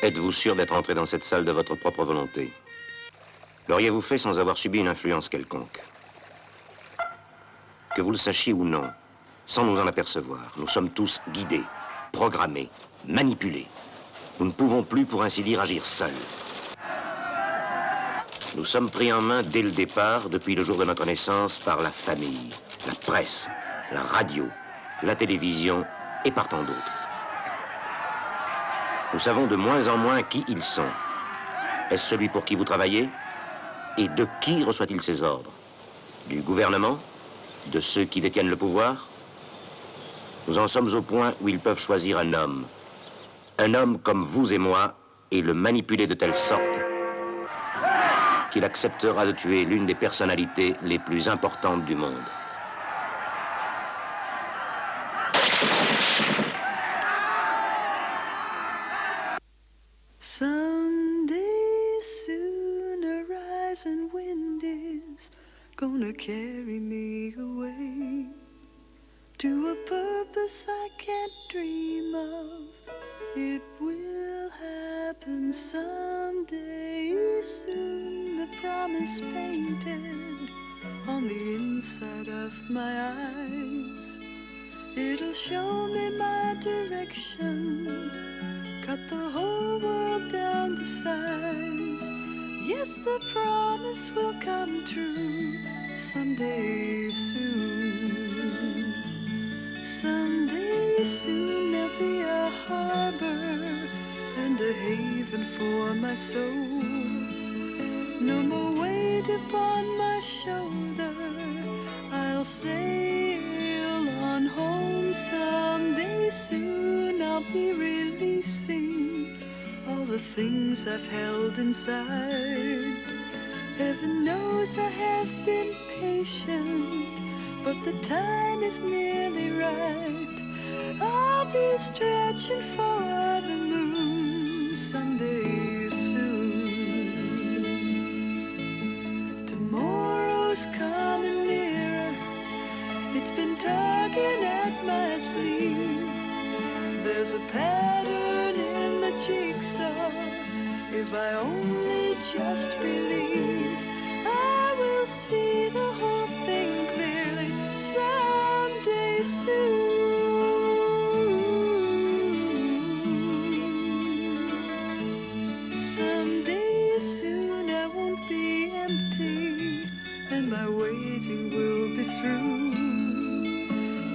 Êtes-vous sûr d'être entré dans cette salle de votre propre volonté? L'auriez-vous fait sans avoir subi une influence quelconque? Que vous le sachiez ou non, sans nous en apercevoir, nous sommes tous guidés, programmés, manipulés. Nous ne pouvons plus, pour ainsi dire, agir seuls. Nous sommes pris en main dès le départ, depuis le jour de notre naissance, par la famille, la presse, la radio, la télévision et par tant d'autres. Nous savons de moins en moins qui ils sont. Est-ce celui pour qui vous travaillez? Et de qui reçoit-il ses ordres? Du gouvernement? De ceux qui détiennent le pouvoir? Nous en sommes au point où ils peuvent choisir un homme. Un homme comme vous et moi, et le manipuler de telle sorte qu'il acceptera de tuer l'une des personnalités les plus importantes du monde. Someday soon a rising wind is gonna carry me away to a purpose I can't dream of. It will happen someday soon, the promise painted on the inside of my eyes. It'll show me my direction, cut the whole world down to size. Yes, the promise will come true someday soon. Someday soon there'll be a harbor and a haven for my soul. No more weight upon my shoulder, I'll sail on home. Someday soon I'll be releasing all the things I've held inside. Heaven knows I have been patient, but the time is nearly right. I'll be stretching for the moon someday soon. Tomorrow's coming nearer, it's been tugging at my sleeve. There's a pattern in the jigsaw, if I only just believe, I will see the whole thing clearly someday soon. Someday soon I won't be empty, and my waiting will be through.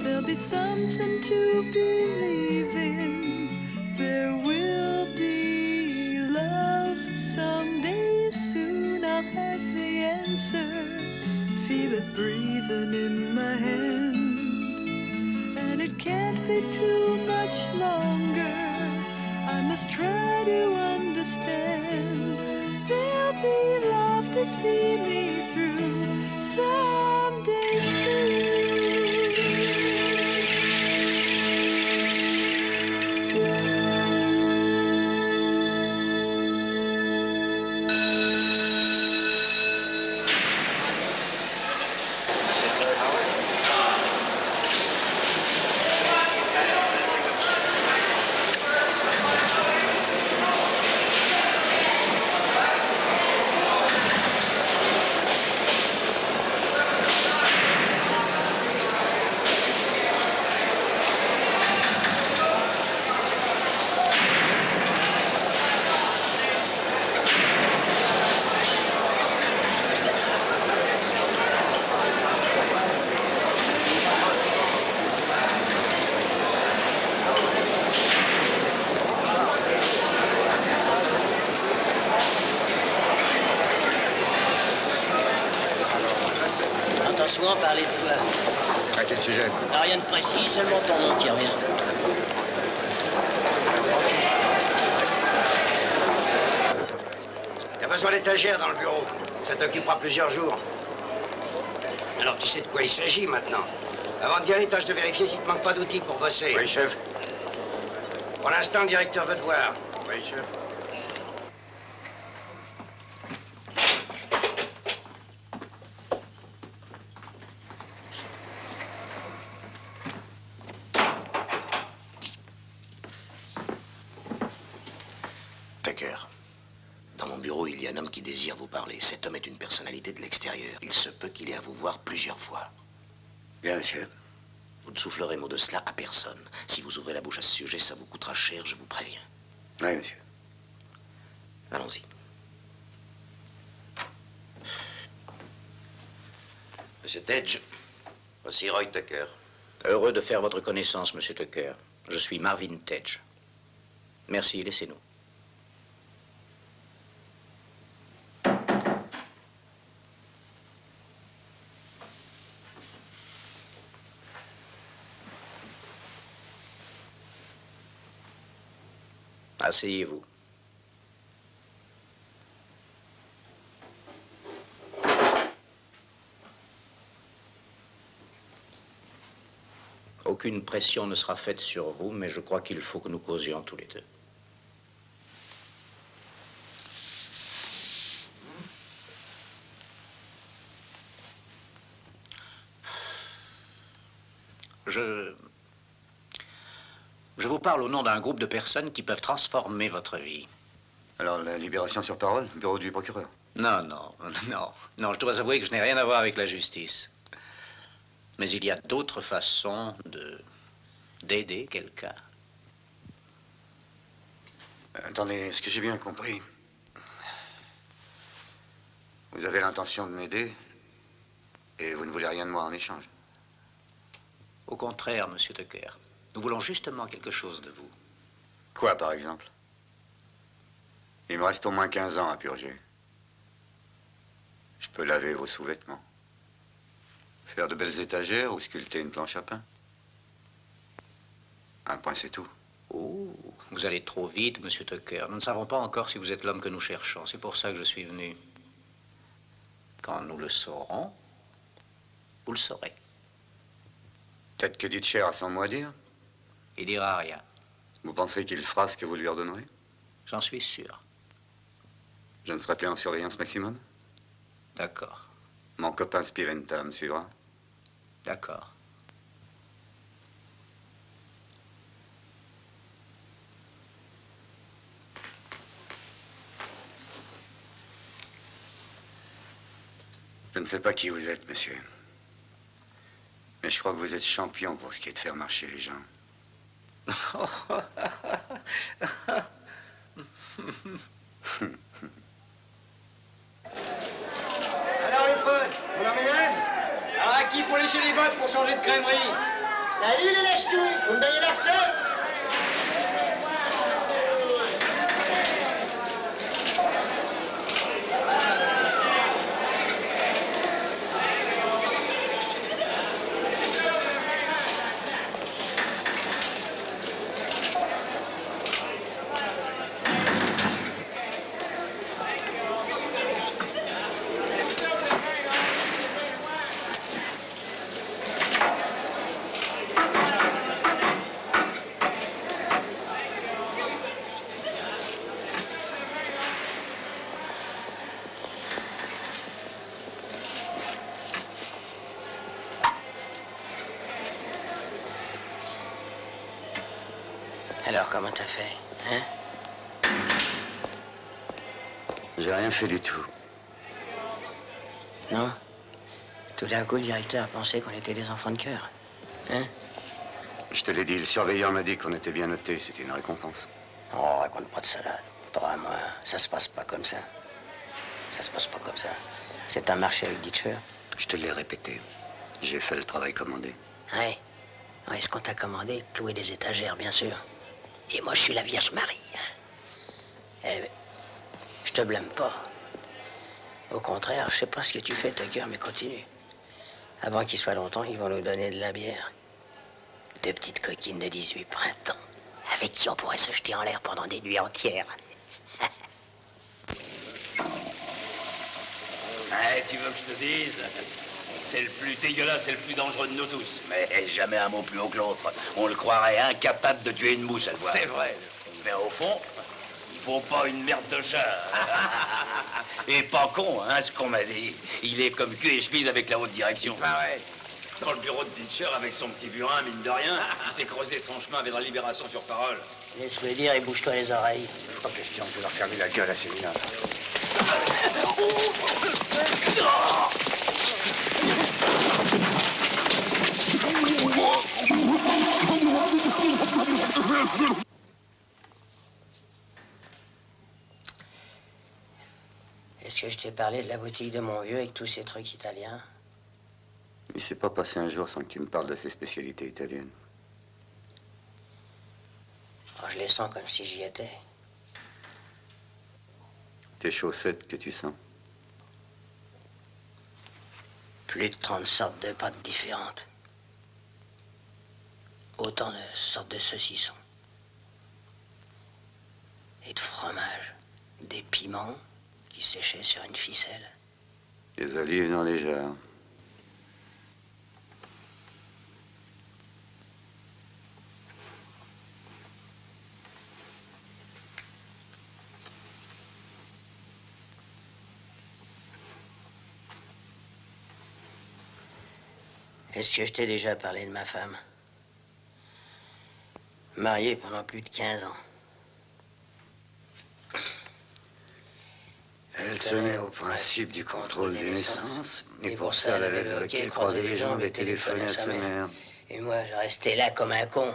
There'll be something to believe in, there will be love. Someday soon I'll have the answer, feel it breathing in my hand. And it can't be too much longer, I must try to understand. There'll be love to see me through someday soon. Souvent parler de toi. À quel sujet? Ah, rien de précis, seulement ton nom qui revient. Il y a besoin d'étagères dans le bureau. Ça t'occupera plusieurs jours. Alors tu sais de quoi il s'agit maintenant. Avant d'y aller, tâche de vérifier si te manque pas d'outils pour bosser. Oui, chef. Pour l'instant, le directeur veut te voir. Oui, chef. Tucker. Dans mon bureau, il y a un homme qui désire vous parler. Cet homme est une personnalité de l'extérieur. Il se peut qu'il ait à vous voir plusieurs fois. Bien, monsieur. Vous ne soufflerez mot de cela à personne. Si vous ouvrez la bouche à ce sujet, ça vous coûtera cher, je vous préviens. Oui, monsieur. Allons-y. Monsieur Tedge, voici Roy Tucker. Heureux de faire votre connaissance, Monsieur Tucker. Je suis Marvin Tedge. Merci, laissez-nous. Asseyez-vous. Aucune pression ne sera faite sur vous, mais je crois qu'il faut que nous causions tous les deux. Je vous parle au nom d'un groupe de personnes qui peuvent transformer votre vie. Alors, la libération sur parole, bureau du procureur. Non, je dois avouer que je n'ai rien à voir avec la justice. Mais il y a d'autres façons d'aider quelqu'un. Attendez, est-ce que j'ai bien compris? Vous avez l'intention de m'aider et vous ne voulez rien de moi en échange? Au contraire, Monsieur Tucker, nous voulons justement quelque chose de vous. Quoi, par exemple? Il me reste au moins 15 ans à purger. Je peux laver vos sous-vêtements, faire de belles étagères ou sculpter une planche à pain. Un point, c'est tout. Oh, vous allez trop vite, Monsieur Tucker. Nous ne savons pas encore si vous êtes l'homme que nous cherchons. C'est pour ça que je suis venu. Quand nous le saurons, vous le saurez. Peut-être que Ditcher a son mot à dire. Il dira rien. Vous pensez qu'il fera ce que vous lui ordonnerez? J'en suis sûr. Je ne serai plus en surveillance maximum? D'accord, Mon copain Spiventa me suivra. d'accord. Je ne sais pas qui vous êtes, monsieur. Mais je crois que vous êtes champion pour ce qui est de faire marcher les gens. Alors, les potes, on l'emmène? Alors, à qui faut lécher les bottes pour changer de crèmerie? Salut les lèche-tout, vous me donnez la recette? Alors, comment t'as fait, hein? J'ai rien fait du tout. Non? Tout d'un coup, le directeur a pensé qu'on était des enfants de cœur. Hein? Je te l'ai dit, le surveillant m'a dit qu'on était bien notés. C'était une récompense. Oh, raconte pas de salade. Pas à moi. Ça se passe pas comme ça. Ça se passe pas comme ça. C'est un marché avec Ditcher. Je te l'ai répété. J'ai fait le travail commandé. Ouais. Ouais, ce qu'on t'a commandé, clouer des étagères, bien sûr. Et moi, je suis la Vierge Marie. Hein. Eh, je te blâme pas. Au contraire, je sais pas ce que tu fais, Tucker, mais continue. Avant qu'il soit longtemps, ils vont nous donner de la bière. Deux petites coquines de 18 printemps, avec qui on pourrait se jeter en l'air pendant des nuits entières. Tu veux que je te dise? C'est le plus dégueulasse et le plus dangereux de nous tous. Mais jamais un mot plus haut que l'autre. On le croirait incapable de tuer une mouche à le voir. C'est vrai. Mais au fond, il faut pas une merde de chat. Et pas con, hein, ce qu'on m'a dit. Il est comme cul et chemise avec la haute direction. Pareil. Dans le bureau de Ditcher avec son petit burin, mine de rien, il s'est creusé son chemin vers la libération sur parole. Laisse-le dire et bouge-toi les oreilles. Pas question, je vais leur fermer la gueule à ces mineurs. Est-ce que je t'ai parlé de la boutique de mon vieux avec tous ces trucs italiens? Il s'est pas passé un jour sans que tu me parles de ses spécialités italiennes. Oh, je les sens comme si j'y étais. Tes chaussettes que tu sens. Plus de 30 sortes de pâtes différentes. Autant de sortes de saucissons. Et de fromage. Des piments qui séchaient sur une ficelle. Des olives dans les jarres. Est-ce que je t'ai déjà parlé de ma femme? Mariée pendant plus de 15 ans. Elle tenait au principe du contrôle des naissances, et pour ça, elle avait le hockey, croisé les jambes et téléphoné à sa mère. Et moi, je restais là comme un con.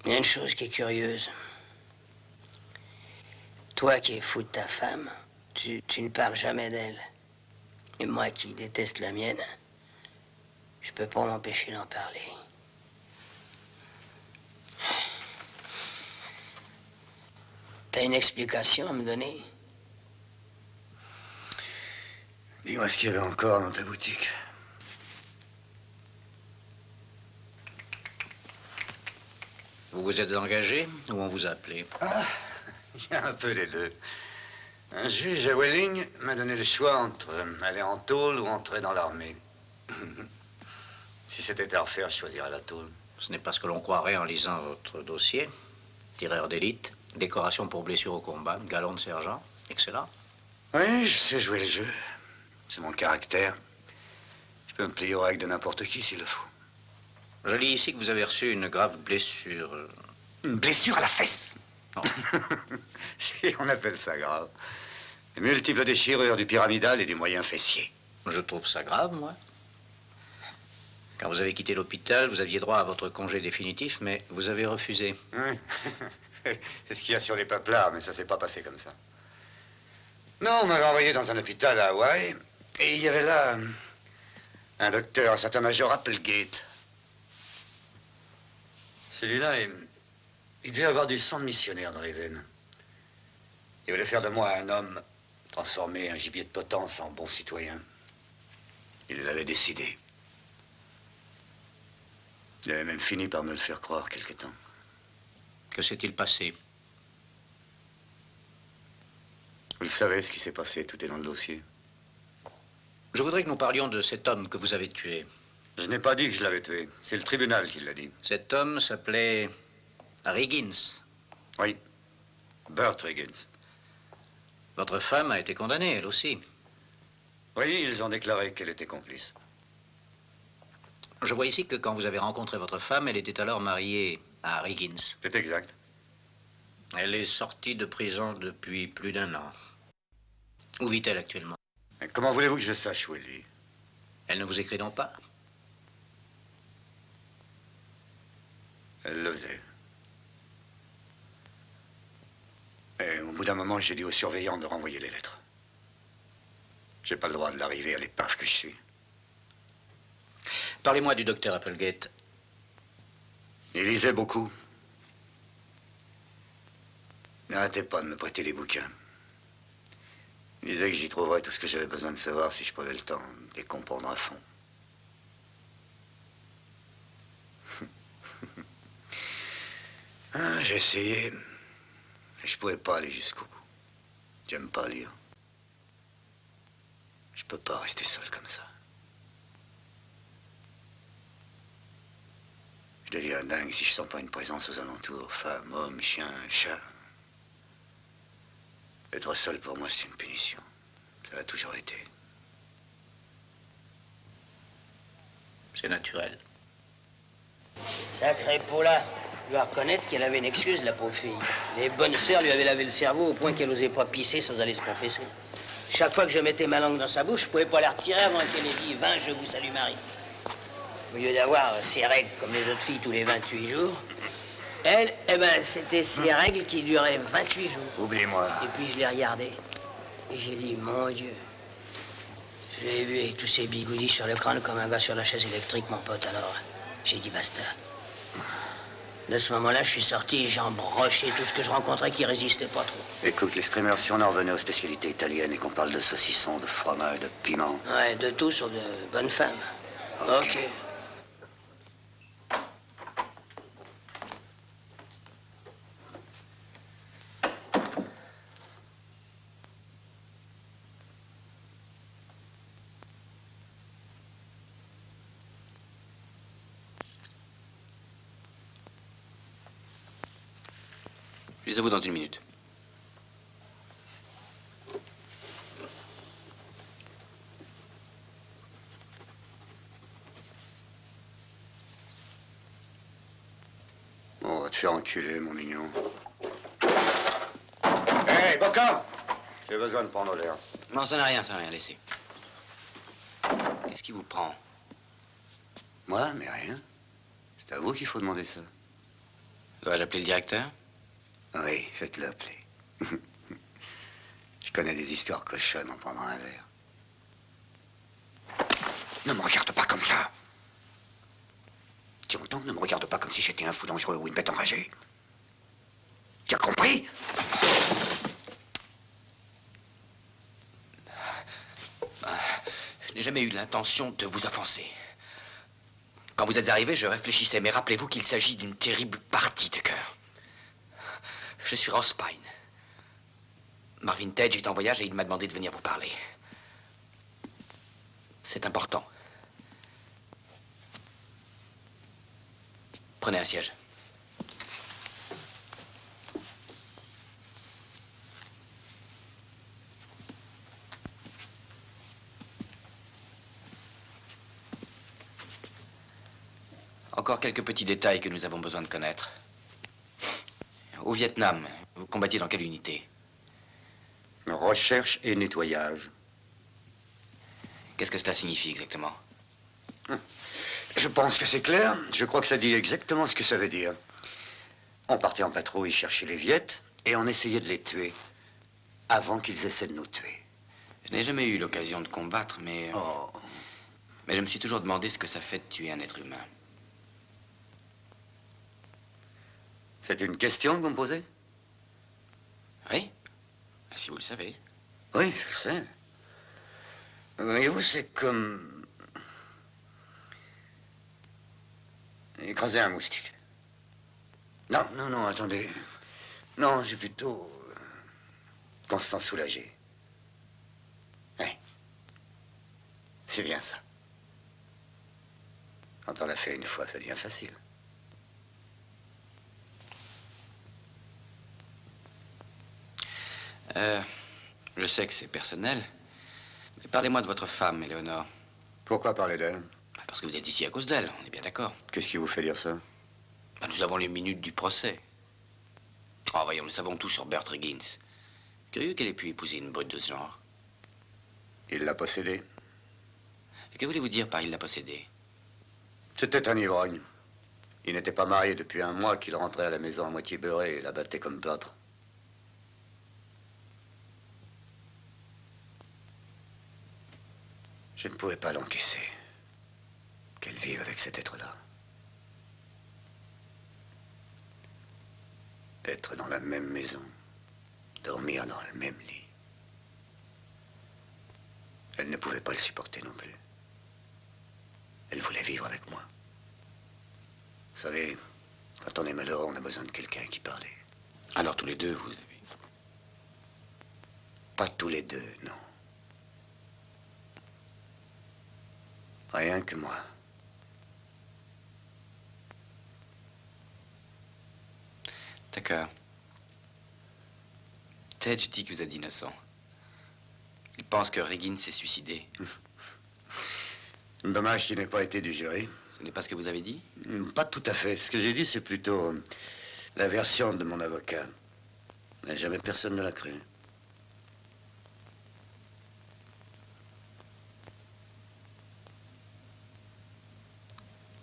Il y a une chose qui est curieuse. Toi qui es fou de ta femme, tu ne parles jamais d'elle. Et moi qui déteste la mienne, je peux pas m'empêcher d'en parler. T'as une explication à me donner? Dis-moi ce qu'il y avait encore dans ta boutique. Vous vous êtes engagé ou on vous a appelé? Ah, il y a un peu des deux. Un juge à Welling m'a donné le choix entre aller en tôle ou entrer dans l'armée. Si c'était à refaire, je choisirais la tôle. Ce n'est pas ce que l'on croirait en lisant votre dossier. Tireur d'élite, décoration pour blessure au combat, galon de sergent, excellent. Oui, je sais jouer le jeu. C'est mon caractère. Je peux me plier aux règles de n'importe qui s'il le faut. Je lis ici que vous avez reçu une grave blessure. Une blessure à la fesse. Non. Si, on appelle ça grave. Les multiples déchirures du pyramidal et du moyen fessier. Je trouve ça grave, moi. Quand vous avez quitté l'hôpital, vous aviez droit à votre congé définitif, mais vous avez refusé. Oui. C'est ce qu'il y a sur les paplards, mais ça s'est pas passé comme ça. Non, on m'avait envoyé dans un hôpital à Hawaï, et il y avait là un docteur, un certain major Applegate. Celui-là, il devait avoir du sang de missionnaire dans les veines. Il voulait faire de moi un homme, transformer un gibier de potence en bon citoyen. Il les avait décidés. Il avait même fini par me le faire croire quelque temps. Que s'est-il passé? Vous le savez, ce qui s'est passé, tout est dans le dossier. Je voudrais que nous parlions de cet homme que vous avez tué. Je n'ai pas dit que je l'avais tué. C'est le tribunal qui l'a dit. Cet homme s'appelait Riggins. Oui, Burt Riggins. Votre femme a été condamnée, elle aussi. Oui, ils ont déclaré qu'elle était complice. Je vois ici que quand vous avez rencontré votre femme, elle était alors mariée à Riggins. C'est exact. Elle est sortie de prison depuis plus d'1 an. Où vit-elle actuellement? Mais comment voulez-vous que je sache où elle vit? Elle ne vous écrit donc pas? Elle le faisait. Et au bout d'un moment, j'ai dit au surveillant de renvoyer les lettres. J'ai pas le droit de l'arriver à l'épave que je suis. Parlez-moi du docteur Applegate. Il lisait beaucoup. N'arrêtez pas de me prêter les bouquins. Il disait que j'y trouverais tout ce que j'avais besoin de savoir si je prenais le temps de les comprendre à fond. Ah, j'ai essayé, mais je pouvais pas aller jusqu'au bout. J'aime pas lire. Je peux pas rester seul comme ça. Je deviens dingue si je sens pas une présence aux alentours. Femmes, hommes, chiens, chats. Être seul pour moi, c'est une punition. Ça a toujours été. C'est naturel. Sacré Paula. Je dois reconnaître qu'elle avait une excuse, la pauvre fille. Les bonnes sœurs lui avaient lavé le cerveau au point qu'elle n'osait pas pisser sans aller se confesser. Chaque fois que je mettais ma langue dans sa bouche, je pouvais pas la retirer avant qu'elle ait dit « 20, je vous salue Marie ». Au lieu d'avoir ses règles comme les autres filles tous les 28 jours, elle, eh ben, c'était ses règles qui duraient 28 jours. Oublie-moi. Et puis je l'ai regardée et j'ai dit, mon Dieu. Je l'ai vu avec tous ces bigoudis sur le crâne comme un gars sur la chaise électrique, mon pote. Alors, j'ai dit basta. De ce moment-là, je suis sorti et j'ai embroché tout ce que je rencontrais qui résistait pas trop. Écoute, les screamers, si on en revenait aux spécialités italiennes et qu'on parle de saucisson, de fromage, de piment... Ouais, de tout sauf de bonnes femmes. Ok. Je les avoue dans 1 minute. Bon, on va te faire enculer, mon mignon. Hé, Bocam! J'ai besoin de prendre l'air. Non, ça n'a rien, laissez. Qu'est-ce qui vous prend? Moi, mais rien. C'est à vous qu'il faut demander ça. Dois-je appeler le directeur? Oui, faites-le appeler. Je connais des histoires cochonnes en prenant un verre. Ne me regarde pas comme ça. Tu entends? Ne me regarde pas comme si j'étais un fou dangereux ou une bête enragée. Tu as compris? Je n'ai jamais eu l'intention de vous offenser. Quand vous êtes arrivé, je réfléchissais, mais rappelez-vous qu'il s'agit d'une terrible partie de cœur. Je suis Ross Pine. Marvin Tedge est en voyage et il m'a demandé de venir vous parler. C'est important. Prenez un siège. Encore quelques petits détails que nous avons besoin de connaître. Au Vietnam, vous combattiez dans quelle unité? Recherche et nettoyage. Qu'est-ce que cela signifie exactement? Je pense que c'est clair. Je crois que ça dit exactement ce que ça veut dire. On partait en patrouille chercher les Viettes et on essayait de les tuer avant qu'ils essaient de nous tuer. Je n'ai jamais eu l'occasion de combattre, mais... Oh. Mais je me suis toujours demandé ce que ça fait de tuer un être humain. C'est une question que vous me posez? Oui? Si vous le savez. Oui, je sais. Voyez-vous, c'est comme... écraser un moustique. Non, non, non, attendez. Non, c'est plutôt... qu'on se sent soulagé. Oui. C'est bien ça. Quand on l'a fait une fois, ça devient facile. Je sais que c'est personnel. Mais parlez-moi de votre femme, Éléonore. Pourquoi parler d'elle? Parce que vous êtes ici à cause d'elle, on est bien d'accord. Qu'est-ce qui vous fait dire ça? Nous avons les minutes du procès. Oh, voyons, nous savons tout sur Bert Riggins. Curieux qu'elle ait pu épouser une brute de ce genre. Il l'a possédée. Et que voulez-vous dire par il l'a possédée? C'était un ivrogne. Il n'était pas marié depuis 1 mois qu'il rentrait à la maison à moitié beurré et la battait comme plâtre. Je ne pouvais pas l'encaisser. Qu'elle vive avec cet être-là. Être dans la même maison. Dormir dans le même lit. Elle ne pouvait pas le supporter non plus. Elle voulait vivre avec moi. Vous savez, quand on est malheureux, on a besoin de quelqu'un qui parle. Alors tous les deux, vous avez... Pas tous les deux, non. Rien que moi. D'accord. Tedge dit que vous êtes innocent. Il pense que Riggins s'est suicidé. Dommage qu'il n'ait pas été du jury. Ce n'est pas ce que vous avez dit? Pas tout à fait. Ce que j'ai dit, c'est plutôt la version de mon avocat. Mais jamais personne ne l'a cru.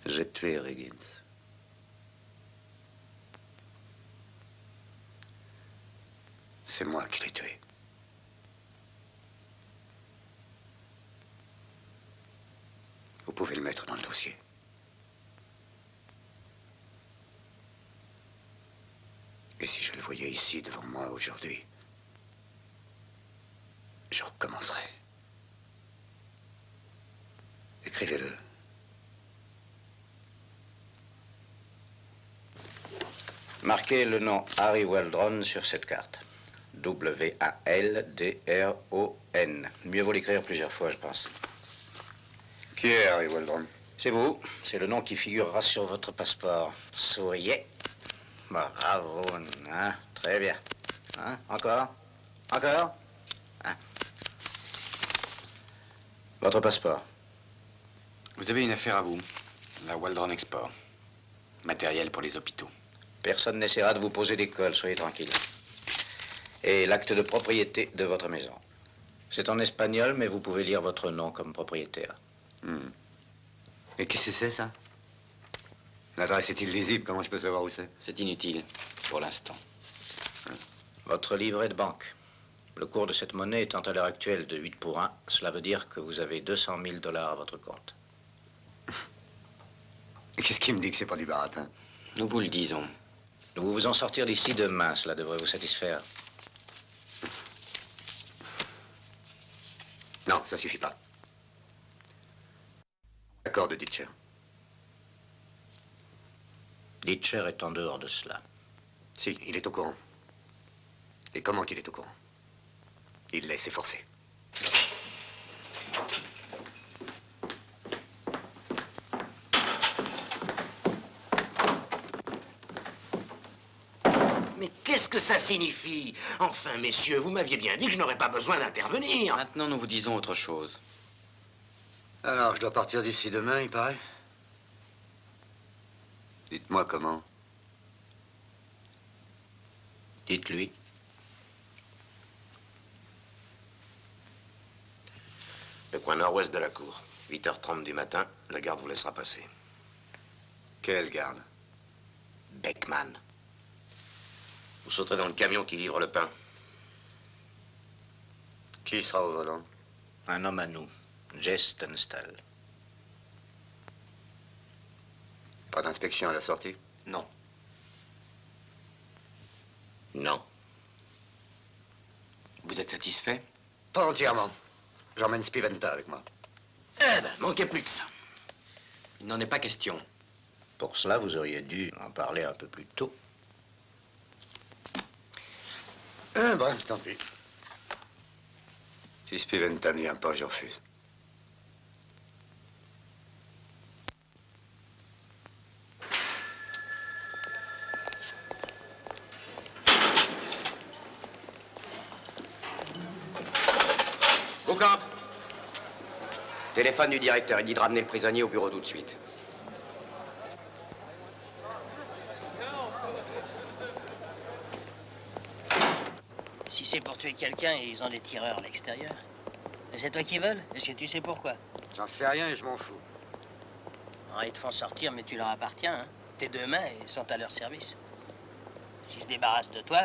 J'ai tué Riggins. C'est moi qui l'ai tué. Vous pouvez le mettre dans le dossier. Et si je le voyais ici devant moi aujourd'hui, je recommencerai. Écrivez-le. Marquez le nom Harry Weldron sur cette carte. W-A-L-D-R-O-N. Mieux vaut l'écrire plusieurs fois, je pense. Qui est Harry Weldron? C'est vous. C'est le nom qui figurera sur votre passeport. Souriez. Bravo, hein? Très bien. Hein? Encore? Encore? Hein? Votre passeport. Vous avez une affaire à vous. La Weldron Export. Matériel pour les hôpitaux. Personne n'essaiera de vous poser des cols, soyez tranquille. Et l'acte de propriété de votre maison. C'est en espagnol, mais vous pouvez lire votre nom comme propriétaire. Et qu'est-ce que c'est, ça? L'adresse est illisible, comment je peux savoir où c'est? C'est inutile, pour l'instant. Votre livret de banque. Le cours de cette monnaie étant à l'heure actuelle de 8 pour 1, cela veut dire que vous avez 200 000 $ à votre compte. Et qu'est-ce qui me dit que c'est pas du baratin? Nous vous le disons. Nous vous en sortir d'ici demain, cela devrait vous satisfaire. Non, ça suffit pas. L'accord de Ditcher. Ditcher est en dehors de cela. Si, il est au courant. Et comment il est au courant? Il l'est, c'est forcé. Mais qu'est-ce que ça signifie? Enfin, messieurs, vous m'aviez bien dit que je n'aurais pas besoin d'intervenir. Maintenant, nous vous disons autre chose. Alors, je dois partir d'ici demain, il paraît? Dites-moi comment. Dites-lui. Le coin nord-ouest de la cour. 8h30 du matin, le garde vous laissera passer. Quel garde? Beckman. Vous sauterez dans le camion qui livre le pain. Qui sera au volant? Un homme à nous, Jess Tunstall. Pas d'inspection à la sortie? Non. Non. Vous êtes satisfait? Pas entièrement. J'emmène Spiventa avec moi. Eh ben, manquait plus que ça. Il n'en est pas question. Pour cela, vous auriez dû en parler un peu plus tôt. Bon, tant pis. Si Spiventa ne vient pas, je refuse. Boucamp. Téléphone du directeur, il dit de ramener le prisonnier au bureau tout de suite. Si c'est pour tuer quelqu'un, ils ont des tireurs à l'extérieur. Mais c'est toi qui veulent? Est-ce que tu sais pourquoi? J'en sais rien et je m'en fous. Ah, ils te font sortir, mais tu leur appartiens. Hein. Tes deux mains, ils sont à leur service. S'ils se débarrassent de toi,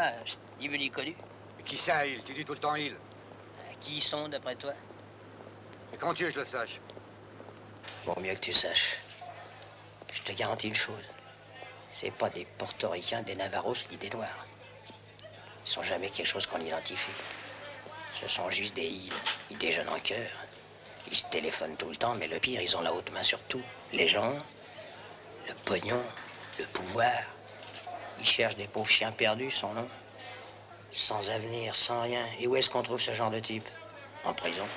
ni vu ni connu. Mais qui ça, il? Tu dis tout le temps il. Qui ils sont, d'après toi? Et quand tu veux que je le sache? Bon, mieux que tu saches. Je te garantis une chose. C'est pas des portoricains, des Navarros, ni des Noirs. Ils sont jamais quelque chose qu'on identifie. Ce sont juste des îles. Ils déjeunent en cœur. Ils se téléphonent tout le temps, mais le pire, ils ont la haute main sur tout. Les gens, le pognon, le pouvoir. Ils cherchent des pauvres chiens perdus, sans nom. Sans avenir, sans rien. Et où est-ce qu'on trouve ce genre de type? En prison.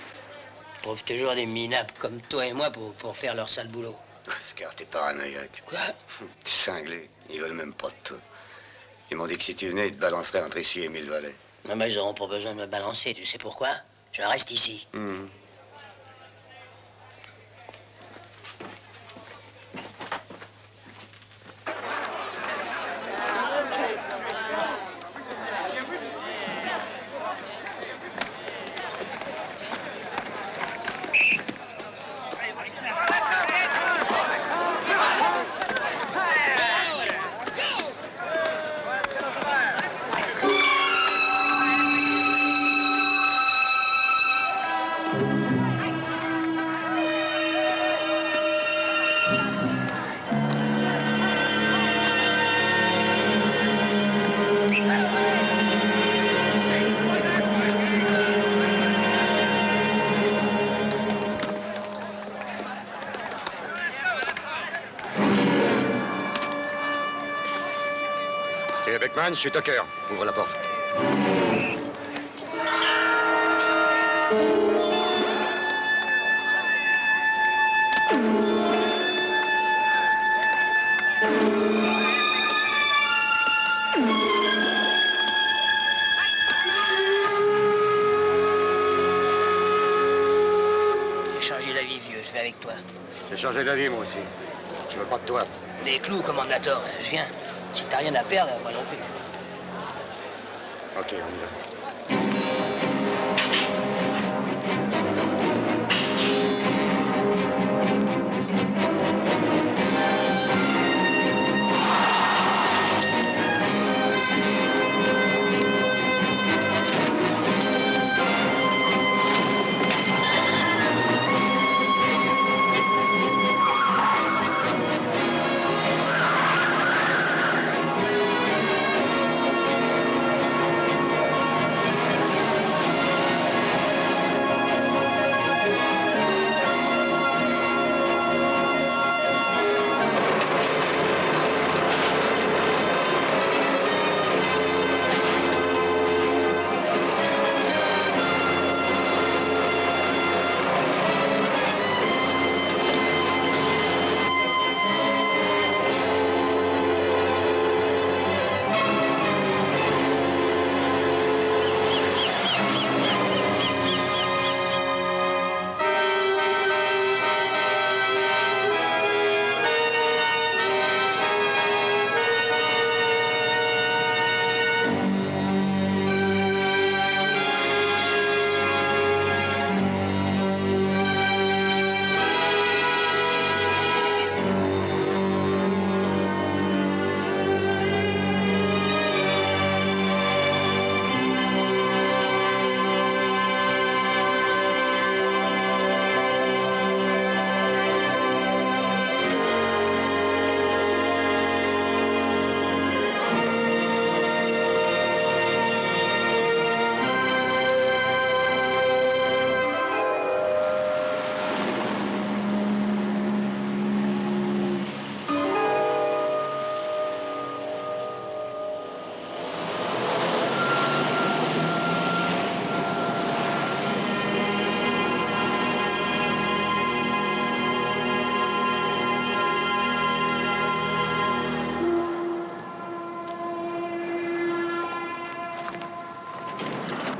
On trouve toujours des minables comme toi et moi pour faire leur sale boulot. Oscar, t'es paranoïaque. Quoi? T'es cinglé. Ils veulent même pas de toi. Ils m'ont dit que si tu venais, ils te balanceraient entre ici et Mille-Vallées. Mais ils n'auront pas besoin de me balancer, tu sais pourquoi? Je reste ici. Tu es Beckman, je suis Tucker. Ouvre la porte. J'ai changé la vie, vieux. Je vais avec toi. J'ai changé d'avis, moi aussi. Je veux pas de toi. Des clous, commandator. Je viens. Si t'as rien à perdre, moi non plus. Ok, on y va.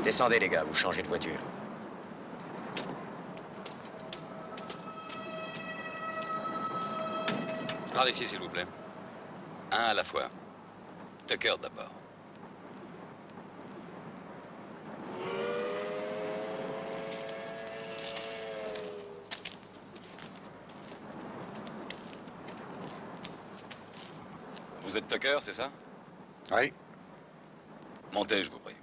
Descendez, les gars, vous changez de voiture. Par ici, s'il vous plaît. Un à la fois. Tucker d'abord. Vous êtes Tucker, c'est ça? Oui. Montez, je vous prie.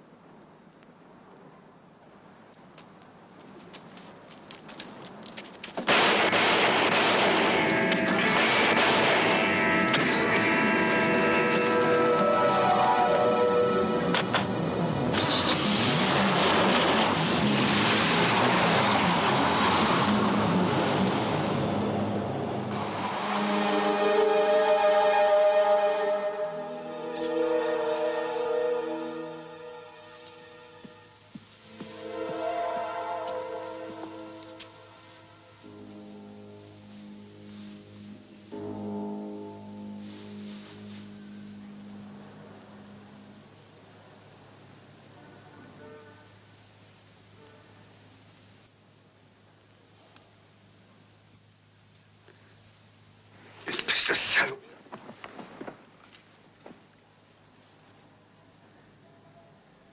de salaud!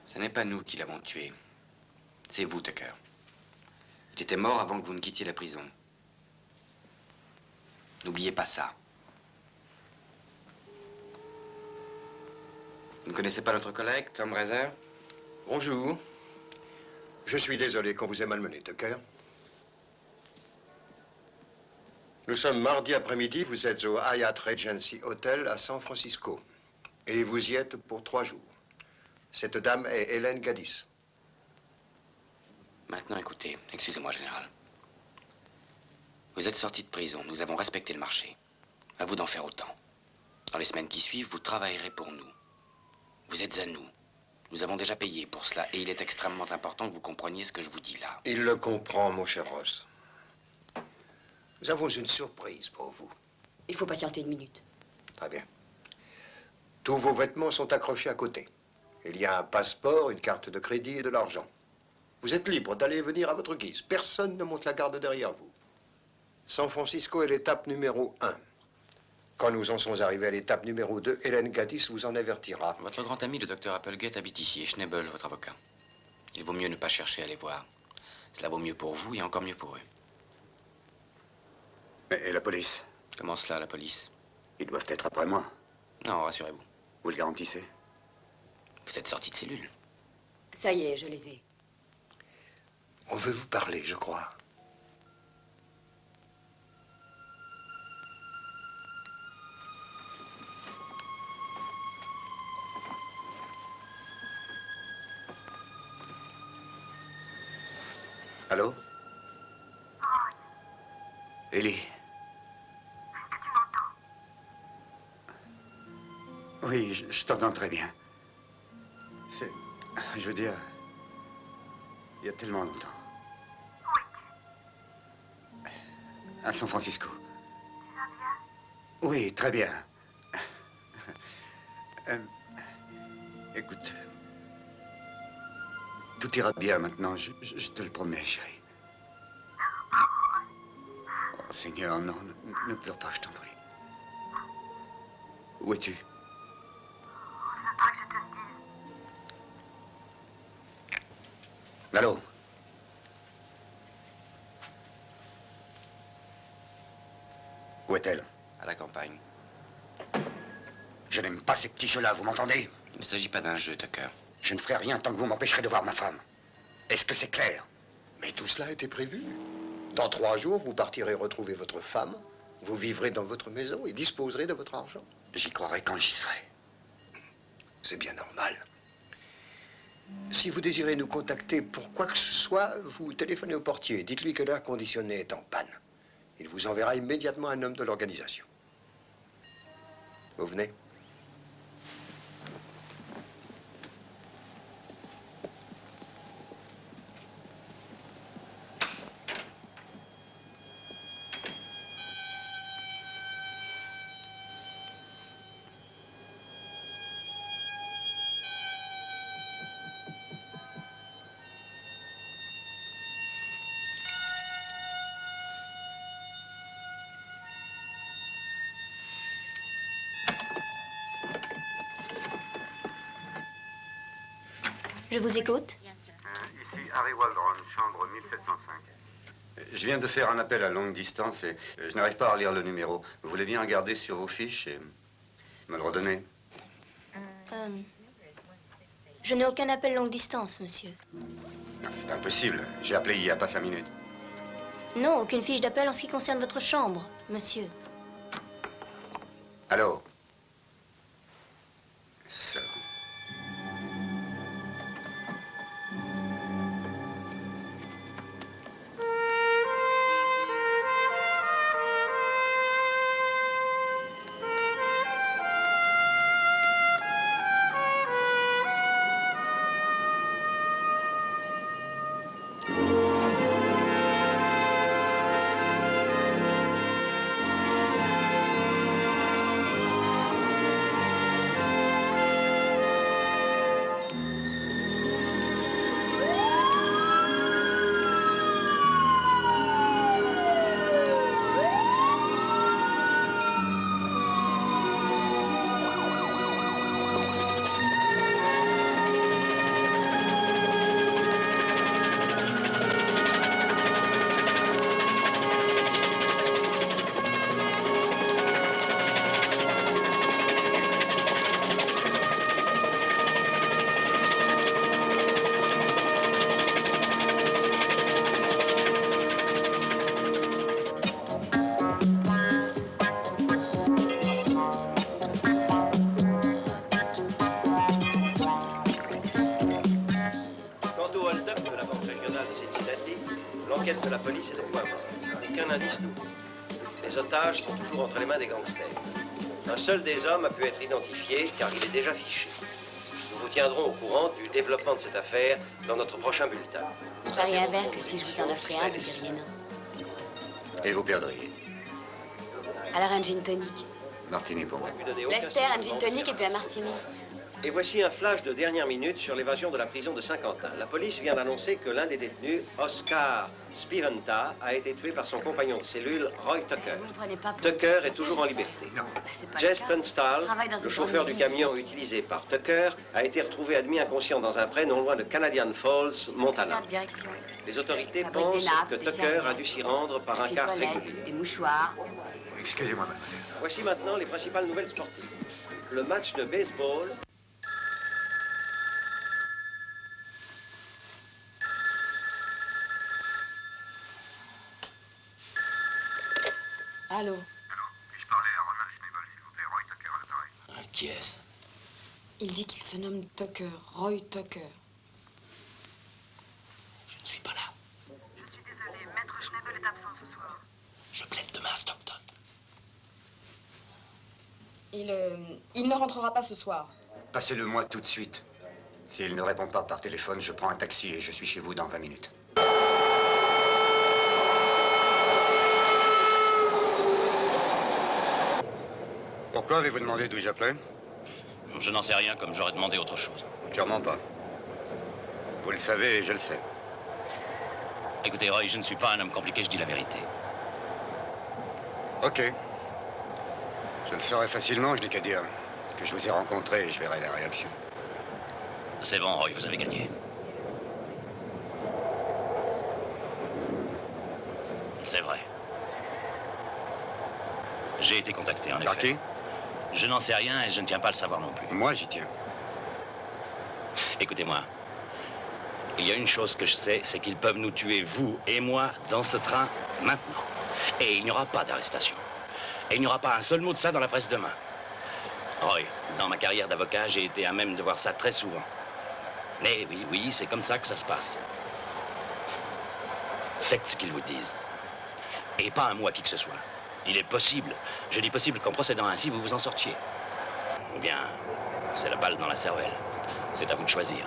Ce n'est pas nous qui l'avons tué. C'est vous, Tucker. Il était mort avant que vous ne quittiez la prison. N'oubliez pas ça. Vous ne connaissez pas notre collègue, Tom Reiser? Bonjour. Je suis désolé qu'on vous ait malmené, Tucker. Nous sommes mardi après-midi, vous êtes au Hyatt Regency Hotel à San Francisco. Et vous y êtes pour 3 jours. Cette dame est Hélène Gaddis. Maintenant, écoutez. Excusez-moi, général. Vous êtes sorti de prison. Nous avons respecté le marché. À vous d'en faire autant. Dans les semaines qui suivent, vous travaillerez pour nous. Vous êtes à nous. Nous avons déjà payé pour cela. Et il est extrêmement important que vous compreniez ce que je vous dis là. Il le comprend, mon cher Ross. Nous avons une surprise pour vous. Il faut patienter une minute. Très bien. Tous vos vêtements sont accrochés à côté. Il y a un passeport, une carte de crédit et de l'argent. Vous êtes libre d'aller et venir à votre guise. Personne ne monte la garde derrière vous. San Francisco est l'étape numéro 1. Quand nous en sommes arrivés à l'étape numéro 2, Hélène Gaddis vous en avertira. Votre grand ami, le docteur Applegate, habite ici, et Schnebel, votre avocat. Il vaut mieux ne pas chercher à les voir. Cela vaut mieux pour vous et encore mieux pour eux. Et la police? Comment cela, la police? Ils doivent être après moi. Non, rassurez-vous. Vous le garantissez? Vous êtes sorti de cellule. Ça y est, je les ai. On veut vous parler, je crois. Allô? Ellie? Est-ce que tu m'entends? Oui, je t'entends très bien. C'est... Je veux dire... Il y a tellement longtemps. Où es-tu? À San Francisco. Tu vas bien? Oui, très bien. Écoute... Tout ira bien maintenant, je te le promets, chérie. Oh, Seigneur, non, ne pleure pas, je t'en prie. Où es-tu? Je veux pas que je te le dise. Allô? Où est-elle? À la campagne. Je n'aime pas ces petits jeux-là, vous m'entendez? Il ne s'agit pas d'un jeu, Tucker. Je ne ferai rien tant que vous m'empêcherez de voir ma femme. Est-ce que c'est clair? Mais tout cela était prévu. Dans 3 jours, vous partirez retrouver votre femme, vous vivrez dans votre maison et disposerez de votre argent. J'y croirai quand j'y serai. C'est bien normal. Si vous désirez nous contacter pour quoi que ce soit, vous téléphonez au portier. Dites-lui que l'air conditionné est en panne. Il vous enverra immédiatement un homme de l'organisation. Vous venez? Je vous écoute. Ici Harry Waldron, chambre 1705. Je viens de faire un appel à longue distance et je n'arrive pas à relire le numéro. Vous voulez bien regarder sur vos fiches et me le redonner? Je n'ai aucun appel longue distance, monsieur. Non, c'est impossible. J'ai appelé il n'y a pas 5 minutes. Non, aucune fiche d'appel en ce qui concerne votre chambre, monsieur. Allô? Ça... de la police est de point mort. Aucun indice nouveau. Les otages sont toujours entre les mains des gangsters. Un seul des hommes a pu être identifié car il est déjà fiché. Nous vous tiendrons au courant du développement de cette affaire dans notre prochain bulletin. Je parie un verre que si je vous en offrais un, vous diriez non. Et vous perdriez. Alors un gin tonic. Martini pour moi. Lester, un gin tonic et puis un martini. Et voici un flash de dernière minute sur l'évasion de la prison de Saint-Quentin. La police vient d'annoncer que l'un des détenus, Oscar Spiventa, a été tué par son compagnon de cellule, Roy Tucker. Vous ne prenez pas pour Tucker est toujours en liberté. Jess Tunstall, le chauffeur du camion utilisé par Tucker, a été retrouvé admis inconscient dans un pré non loin de Canadian Falls, Montana. Les autorités pensent que Tucker a dû s'y rendre par un car régulier. Des mouchoirs. Excusez-moi, mademoiselle. Voici maintenant les principales nouvelles sportives. Le match de baseball. Allô? Puis-je parler à Ronald Schnabel, s'il vous plaît? Roy Tucker à l'appareil. Qui est-ce? Il dit qu'il se nomme Tucker, Roy Tucker. Je ne suis pas là. Je suis désolée, Maître Schnabel est absent ce soir. Je plaide demain à Stockton. Il ne rentrera pas ce soir. Passez-le moi tout de suite. S'il ne répond pas par téléphone, je prends un taxi et je suis chez vous dans 20 minutes. Pourquoi avez-vous demandé d'où j'appelais? Je n'en sais rien, comme j'aurais demandé autre chose. Sûrement pas. Vous le savez et je le sais. Écoutez, Roy, je ne suis pas un homme compliqué, je dis la vérité. Ok. Je le saurai facilement, je n'ai qu'à dire que je vous ai rencontré et je verrai la réaction. C'est bon, Roy, vous avez gagné. C'est vrai. J'ai été contacté, en effet. Par qui? Je n'en sais rien et je ne tiens pas à le savoir non plus. Moi, j'y tiens. Écoutez-moi. Il y a une chose que je sais, c'est qu'ils peuvent nous tuer, vous et moi, dans ce train, maintenant. Et il n'y aura pas d'arrestation. Et il n'y aura pas un seul mot de ça dans la presse demain. Roy, dans ma carrière d'avocat, j'ai été à même de voir ça très souvent. Mais oui, c'est comme ça que ça se passe. Faites ce qu'ils vous disent. Et pas un mot à qui que ce soit. Il est possible, je dis possible qu'en procédant ainsi, vous vous en sortiez. Ou bien, c'est la balle dans la cervelle. C'est à vous de choisir.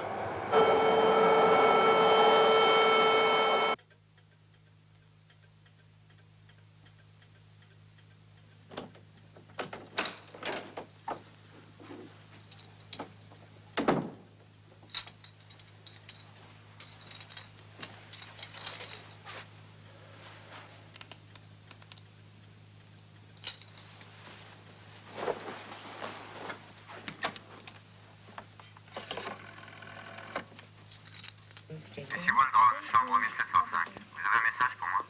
Monsieur Waldron, chambre 1705. Vous avez un message pour moi?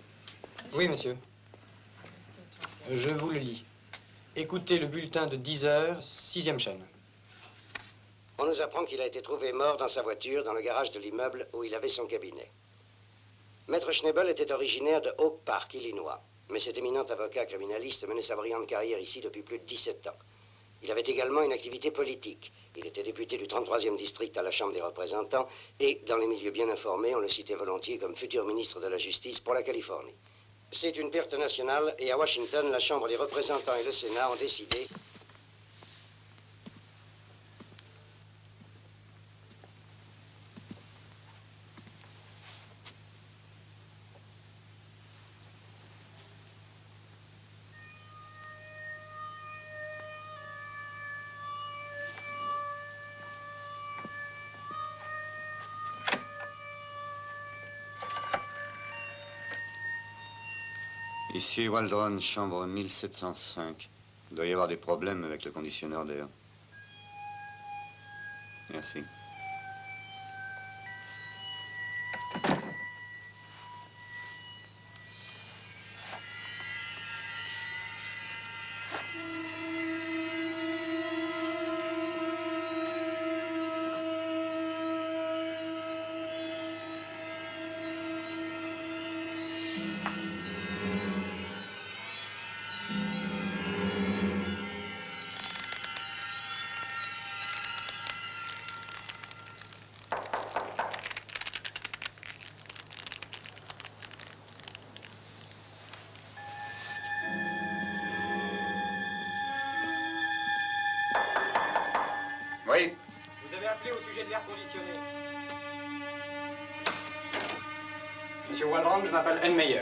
Oui, monsieur. Je vous le lis. Écoutez le bulletin de 10 heures, 6e chaîne. On nous apprend qu'il a été trouvé mort dans sa voiture dans le garage de l'immeuble où il avait son cabinet. Maître Schnabel était originaire de Oak Park, Illinois. Mais cet éminent avocat criminaliste menait sa brillante carrière ici depuis plus de 17 ans. Il avait également une activité politique. Il était député du 33e district à la Chambre des représentants et, dans les milieux bien informés, on le citait volontiers comme futur ministre de la Justice pour la Californie. C'est une perte nationale et à Washington, la Chambre des représentants et le Sénat ont décidé... Ici Waldron, chambre 1705. Il doit y avoir des problèmes avec le conditionneur d'air. Merci. avez appelé au sujet de l'air conditionné. Monsieur Walram, je m'appelle Henmeyer.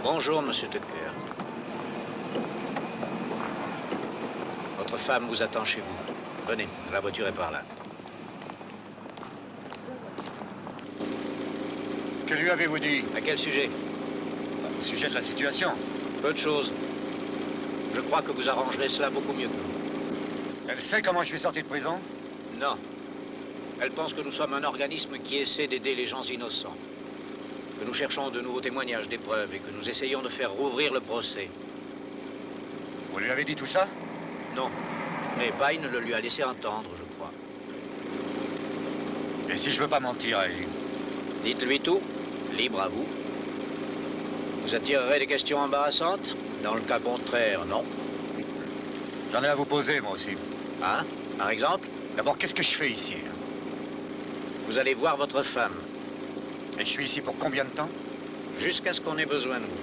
Bonjour, Monsieur Tucker. Votre femme vous attend chez vous. Venez, la voiture est par là. Que lui avez-vous dit? À quel sujet? Au sujet de la situation. Peu de choses. Je crois que vous arrangerez cela beaucoup mieux que nous. Elle sait comment je suis sorti de prison? Non. Elle pense que nous sommes un organisme qui essaie d'aider les gens innocents. Que nous cherchons de nouveaux témoignages, des preuves, et que nous essayons de faire rouvrir le procès. Vous lui avez dit tout ça? Non. Mais Pine le lui a laissé entendre, je crois. Et si je veux pas mentir à lui? Dites-lui tout. Libre à vous. Vous attirerez des questions embarrassantes? Dans le cas contraire, non. J'en ai à vous poser, moi aussi. Hein? Par exemple? D'abord, qu'est-ce que je fais ici? Vous allez voir votre femme. Et je suis ici pour combien de temps? Jusqu'à ce qu'on ait besoin de vous.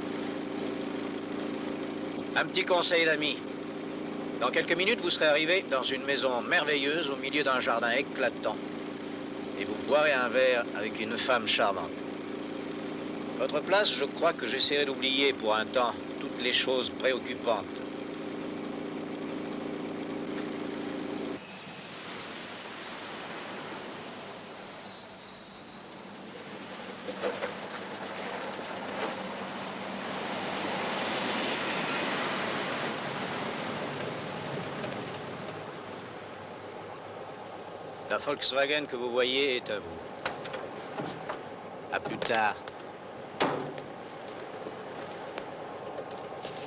Un petit conseil d'ami. Dans quelques minutes, vous serez arrivé dans une maison merveilleuse au milieu d'un jardin éclatant. Et vous boirez un verre avec une femme charmante. Votre place, je crois que j'essaierai d'oublier pour un temps toutes les choses préoccupantes. La Volkswagen que vous voyez est à vous. À plus tard.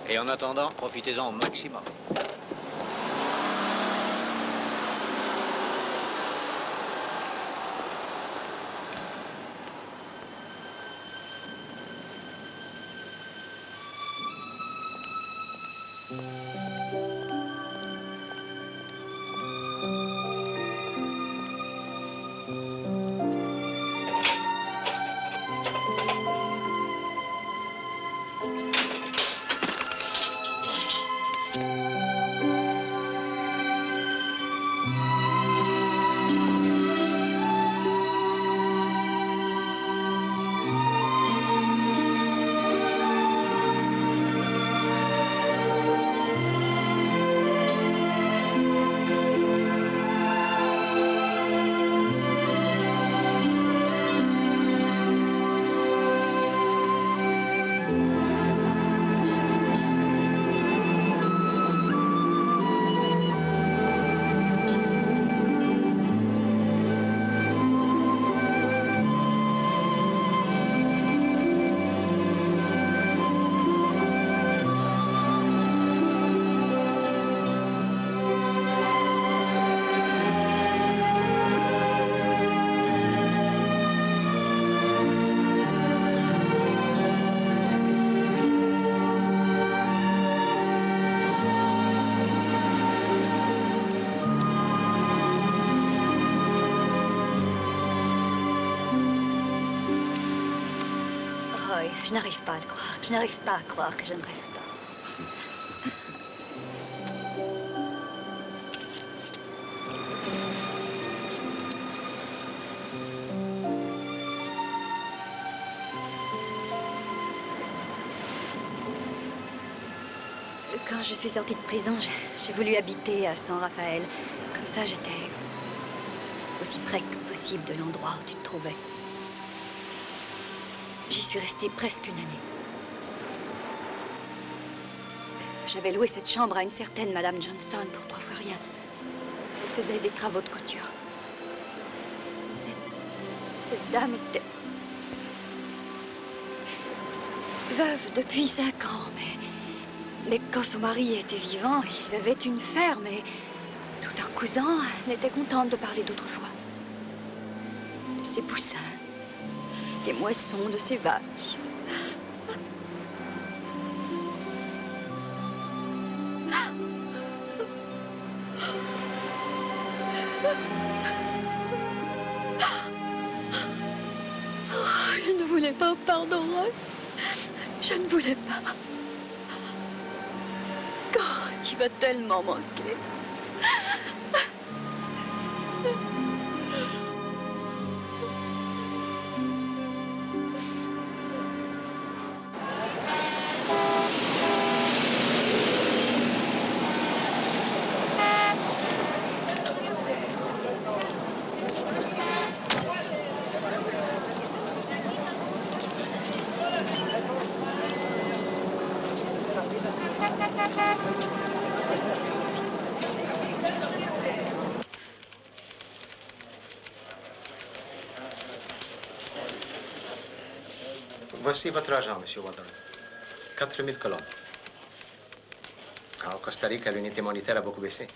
Et en attendant, profitez-en au maximum. Je n'arrive pas à le croire. Je n'arrive pas à croire que je ne rêve pas. Quand je suis sortie de prison, j'ai voulu habiter à San Rafael. Comme ça, j'étais aussi près que possible de l'endroit où tu te trouvais. J'y suis restée presque une année. J'avais loué cette chambre à une certaine Madame Johnson pour 3 fois rien. Elle faisait des travaux de couture. Cette dame était veuve depuis 5 ans, mais quand son mari était vivant, ils avaient une ferme et tout en cousant, elle était contente de parler d'autrefois. De ses poussins, des moissons, de ses vaches. Je ne voulais pas, pardon. Je ne voulais pas. Oh, tu m'as tellement manqué. Voici votre argent, Monsieur Waddle. 4000 colonnes. Au Costa Rica, l'unité monétaire a beaucoup baissé.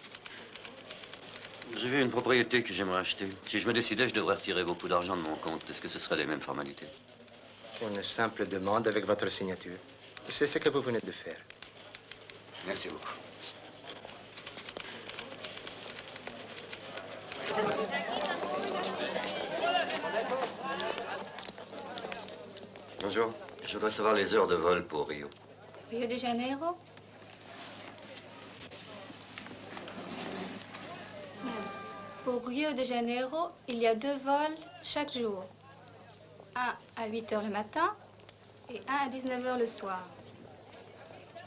J'ai vu une propriété que j'aimerais acheter. Si je me décidais, je devrais retirer beaucoup d'argent de mon compte. Est-ce que ce seraient les mêmes formalités? Une simple demande avec votre signature. C'est ce que vous venez de faire. Merci beaucoup. Bonjour. Je voudrais savoir les heures de vol pour Rio. Rio de Janeiro? Pour Rio de Janeiro, il y a 2 vols chaque jour. Un à 8 h le matin et un à 19 h le soir.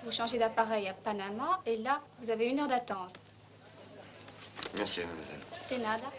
Vous changez d'appareil à Panama et là, vous avez 1 heure d'attente. Merci, mademoiselle. De nada.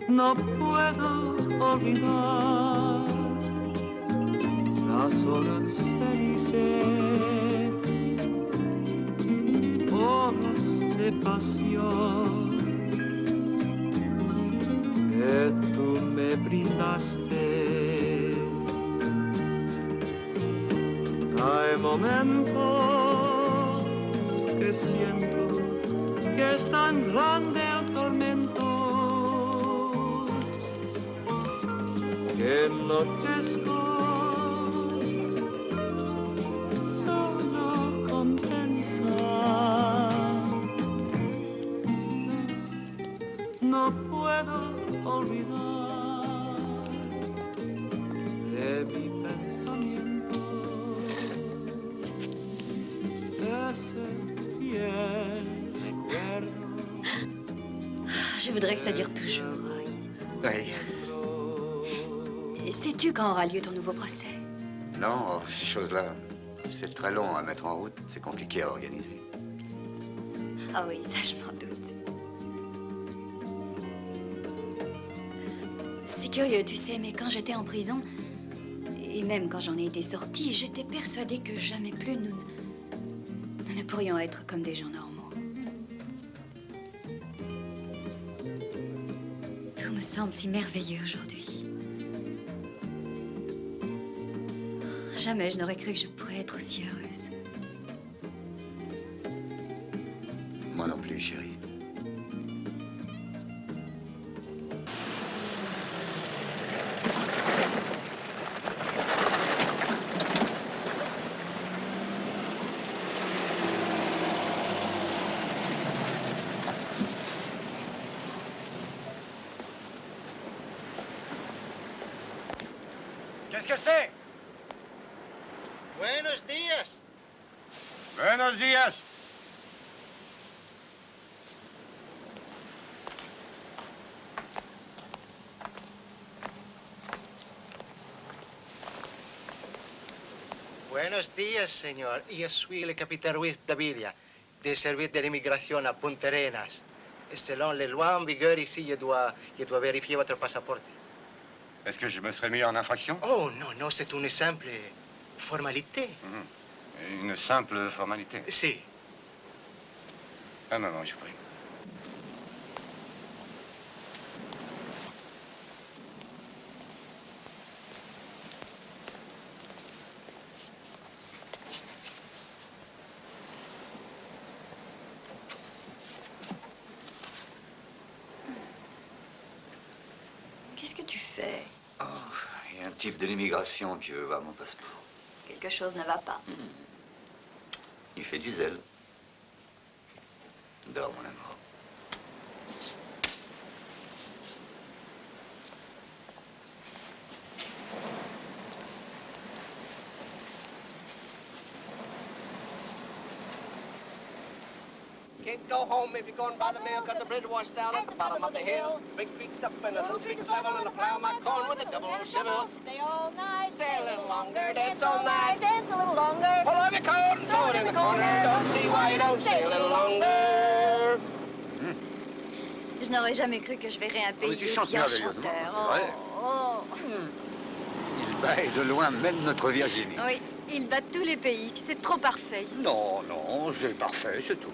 No puedo olvidar las horas felices, horas de pasión que tú me brindaste. Hay momentos que siento que es tan grande el tormento que enloquezco, solo con pensar. No puedo olvidar de mi pensamiento ese fiel recuerdo. Je voudrais que ça dure toujours. Oui. Sais-tu quand aura lieu ton nouveau procès? Non, ces choses-là, c'est très long à mettre en route. C'est compliqué à organiser. Ah oui, ça, je m'en doute. C'est curieux, tu sais, mais quand j'étais en prison, et même quand j'en ai été sortie, j'étais persuadée que jamais plus nous ne pourrions être comme des gens normaux. Tout me semble si merveilleux aujourd'hui. Jamais je n'aurais cru que je pourrais être aussi heureuse. Salut, chérie. Qu'est-ce que c'est? Buenos días. Buenos días. Buenos días, señor. Yo soy el capitán Ruiz Davidia, des services de l'immigration à Punta Arenas. Selon les lois en vigueur ici, je dois vérifier votre passeport. Est-ce que je me serais mis en infraction? Oh, non, non, c'est une simple formalité. Une simple formalité? Si. Ah non, non, je prie. Qu'est-ce que tu fais? Oh, il y a un type de l'immigration qui veut voir mon passeport. Quelque chose ne va pas. Il fait du zèle. Dors, mon amour. Can't go home if you're going by the mail, cause the bridge washed down at the bottom of the hill. Big creeks up and the little creeks level, and I plow my corn with a double shovel. Stay all night, Stay a little longer, dance all night. dance a little longer. Pull off your coat and throw it in the corner. Don't see why you don't stay a little longer. Je n'aurais jamais cru que je verrais un pays tu chantes aussi merveilleusement, enchanteur. c'est vrai. Il bat et de loin même notre Virginie. Oui, il bat tous les pays. C'est trop parfait ici. Non, non, c'est parfait, c'est tout.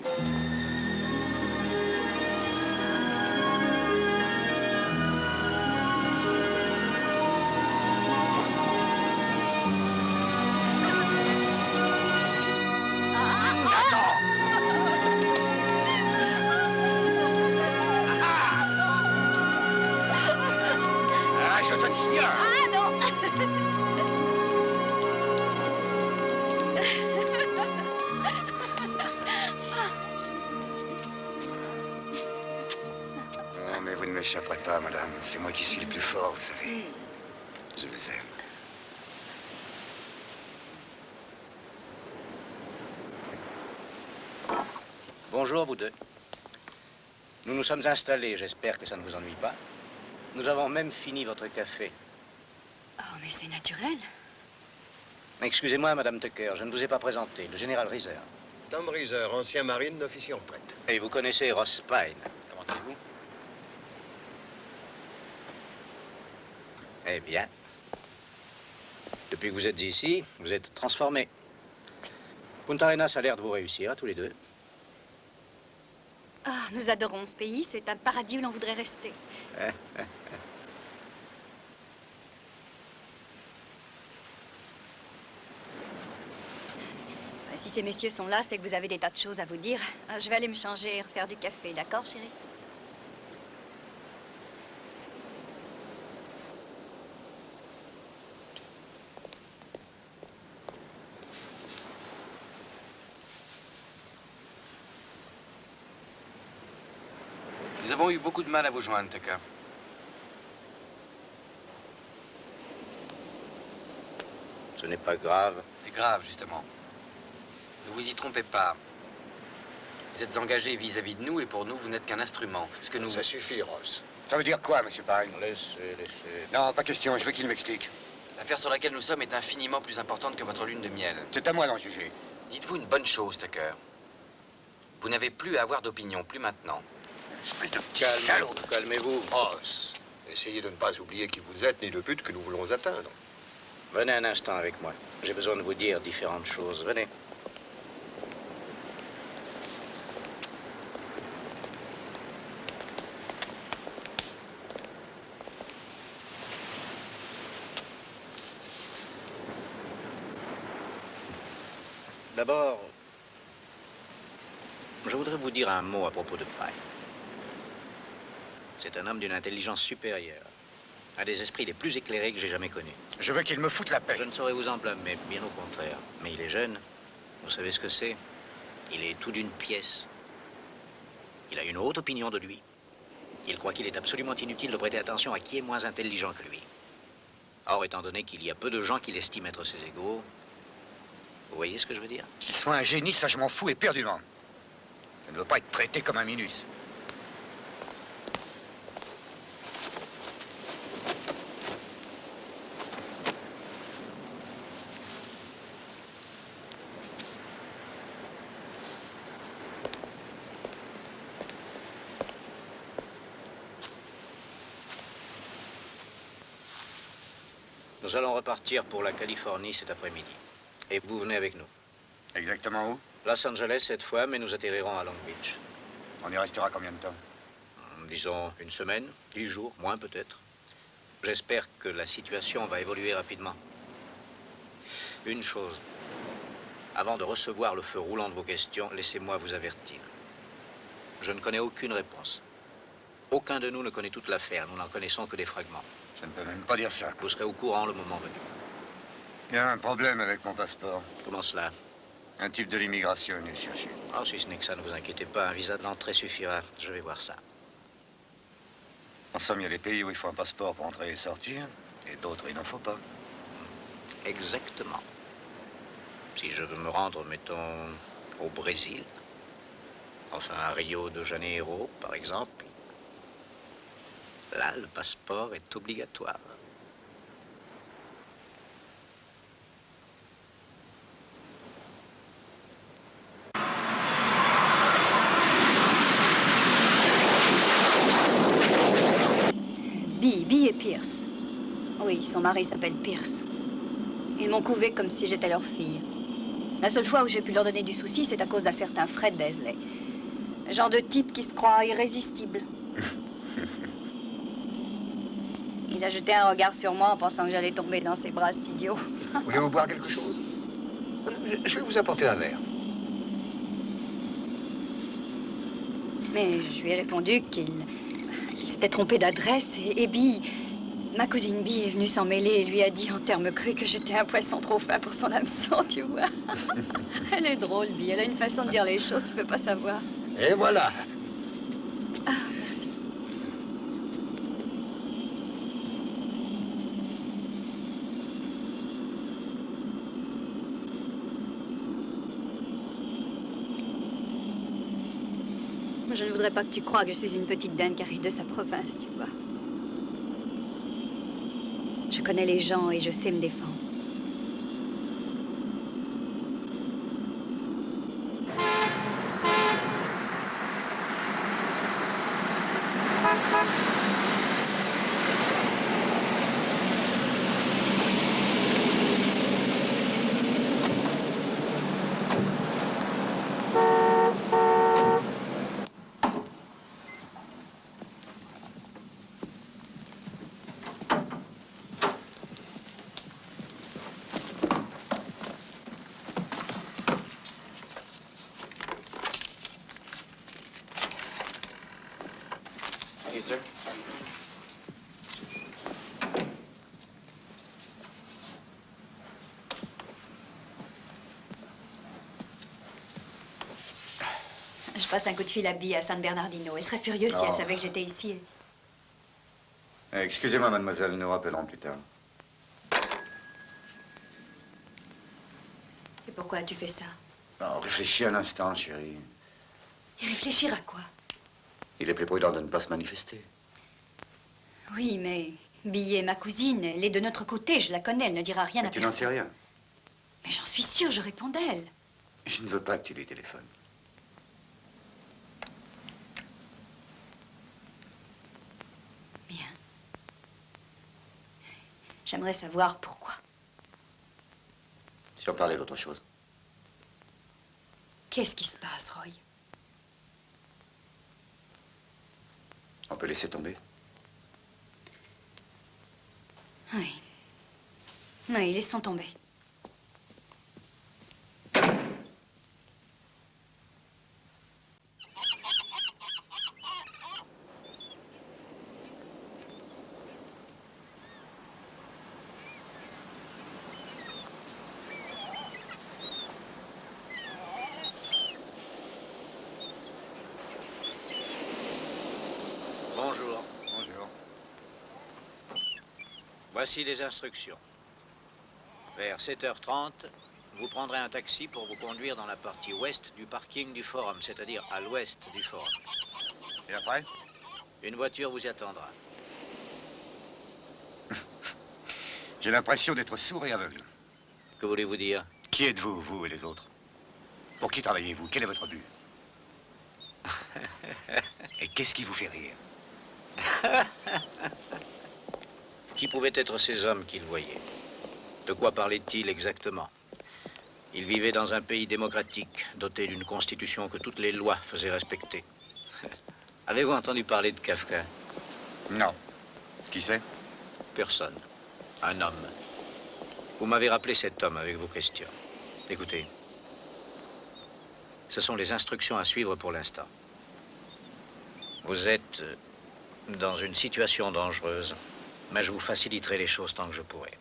Ah, je te tire. Ah non. Non, mais vous ne m'échapperez pas, madame. C'est moi qui suis le plus fort, vous savez. Je vous aime. Bonjour, vous deux. Nous nous sommes installés, j'espère que ça ne vous ennuie pas. Nous avons même fini votre café. Oh, mais c'est naturel. Excusez-moi, Madame Tucker, je ne vous ai pas présenté, le général Reiser. Tom Reiser, ancien marine, officier en retraite. Et vous connaissez Ross Pine. Comment allez-vous? Eh bien, depuis que vous êtes ici, vous êtes transformés. Punta Arenas a l'air de vous réussir, tous les deux. Ah, nous adorons ce pays. C'est un paradis où l'on voudrait rester. Si ces messieurs sont là, c'est que vous avez des tas de choses à vous dire. Je vais aller me changer et refaire du café, d'accord, chérie? Nous avons eu beaucoup de mal à vous joindre, Tucker. Ce n'est pas grave. C'est grave, justement. Ne vous y trompez pas. Vous êtes engagé vis-à-vis de nous, et pour nous, vous n'êtes qu'un instrument. Ce que nous... Ça suffit, Ross. Ça veut dire quoi, monsieur Pine? Laissez. Non, pas question, je veux qu'il m'explique. L'affaire sur laquelle nous sommes est infiniment plus importante que votre lune de miel. C'est à moi d'en juger. Dites-vous une bonne chose, Tucker. Vous n'avez plus à avoir d'opinion, plus maintenant. Espèce de petit salaud. Calmez-vous. Ross, essayez de ne pas oublier qui vous êtes ni le but que nous voulons atteindre. Venez un instant avec moi. J'ai besoin de vous dire différentes choses. Venez. D'abord, Je voudrais vous dire un mot à propos de Pine. C'est un homme d'une intelligence supérieure. Un des esprits les plus éclairés que j'ai jamais connus. Je veux qu'il me foute la paix. Je ne saurais vous en blâmer, bien au contraire. Mais il est jeune. Vous savez ce que c'est? Il est tout d'une pièce. Il a une haute opinion de lui. Il croit qu'il est absolument inutile de prêter attention à qui est moins intelligent que lui. Or, étant donné qu'il y a peu de gens qui l'estiment être ses égaux, vous voyez ce que je veux dire? Qu'il soit un génie, ça je m'en fous éperdument. Je ne veux pas être traité comme un minus. Nous allons repartir pour la Californie cet après-midi. Et vous venez avec nous. Exactement où? Los Angeles cette fois, mais nous atterrirons à Long Beach. On y restera combien de temps? Disons une semaine, 10 jours, moins peut-être. J'espère que la situation va évoluer rapidement. Une chose. Avant de recevoir le feu roulant de vos questions, laissez-moi vous avertir. Je ne connais aucune réponse. Aucun de nous ne connaît toute l'affaire. Nous n'en connaissons que des fragments. Je ne peux même pas dire ça. Vous serez au courant le moment venu. Il y a un problème avec mon passeport. Comment cela? Un type de l'immigration est venu le chercher. Oh, si ce n'est que ça, ne vous inquiétez pas. Un visa d'entrée suffira. Je vais voir ça. En somme, il y a des pays où il faut un passeport pour entrer et sortir, et d'autres, il n'en faut pas. Exactement. Si je veux me rendre, mettons, au Brésil, enfin à Rio de Janeiro, par exemple, là, le passeport est obligatoire. Bee et Pierce. Oui, son mari s'appelle Pierce. Ils m'ont couvé comme si j'étais leur fille. La seule fois où j'ai pu leur donner du souci, c'est à cause d'un certain Fred Beasley. Le genre de type qui se croit irrésistible. Il a jeté un regard sur moi en pensant que j'allais tomber dans ses bras, cet idiot. Voulez-vous boire quelque chose? Je vais vous apporter un verre. Mais je lui ai répondu qu'il s'était trompé d'adresse et Bee, ma cousine Bee est venue s'en mêler et lui a dit en termes crus que j'étais un poisson trop fin pour son hameçon, tu vois. Elle est drôle, Bee. Elle a une façon de dire les choses, tu peux pas savoir. Et voilà. Ah, merci. Je ne voudrais pas que tu crois que je suis une petite dinde qui arrive de sa province, tu vois. Je connais les gens et je sais me défendre. Je passe un coup de fil à Bee à San Bernardino. Elle serait furieuse si elle savait que j'étais ici. Excusez-moi, mademoiselle, nous rappellerons plus tard. Et pourquoi as-tu fait ça? Oh, réfléchis un instant, chérie. Et réfléchir à quoi? Il est plus prudent de ne pas se manifester. Oui, mais Bee est ma cousine. Elle est de notre côté, je la connais. Elle ne dira rien à Tu personne. n'en sais rien. Mais j'en suis sûre, je réponds d'elle. Je ne veux pas que tu lui téléphones. Bien. J'aimerais savoir pourquoi. Si on parlait d'autre chose. Qu'est-ce qui se passe, Roy? On peut laisser tomber. Oui. Oui, laissons tomber. Voici les instructions. Vers 7h30, vous prendrez un taxi pour vous conduire dans la partie ouest du parking du Forum, c'est-à-dire à l'ouest du Forum. Et après? Une voiture vous y attendra. J'ai l'impression d'être sourd et aveugle. Que voulez-vous dire? Qui êtes-vous, vous et les autres? Pour qui travaillez-vous? Quel est votre but? Et qu'est-ce qui vous fait rire? Qui pouvaient être ces hommes qu'il voyait? De quoi parlait-il exactement? Il vivait dans un pays démocratique, doté d'une constitution que toutes les lois faisaient respecter. Avez-vous entendu parler de Kafka? Non. Qui c'est? Personne. Un homme. Vous m'avez rappelé cet homme avec vos questions. Écoutez. Ce sont les instructions à suivre pour l'instant. Vous êtes dans une situation dangereuse, mais je vous faciliterai les choses tant que je pourrai.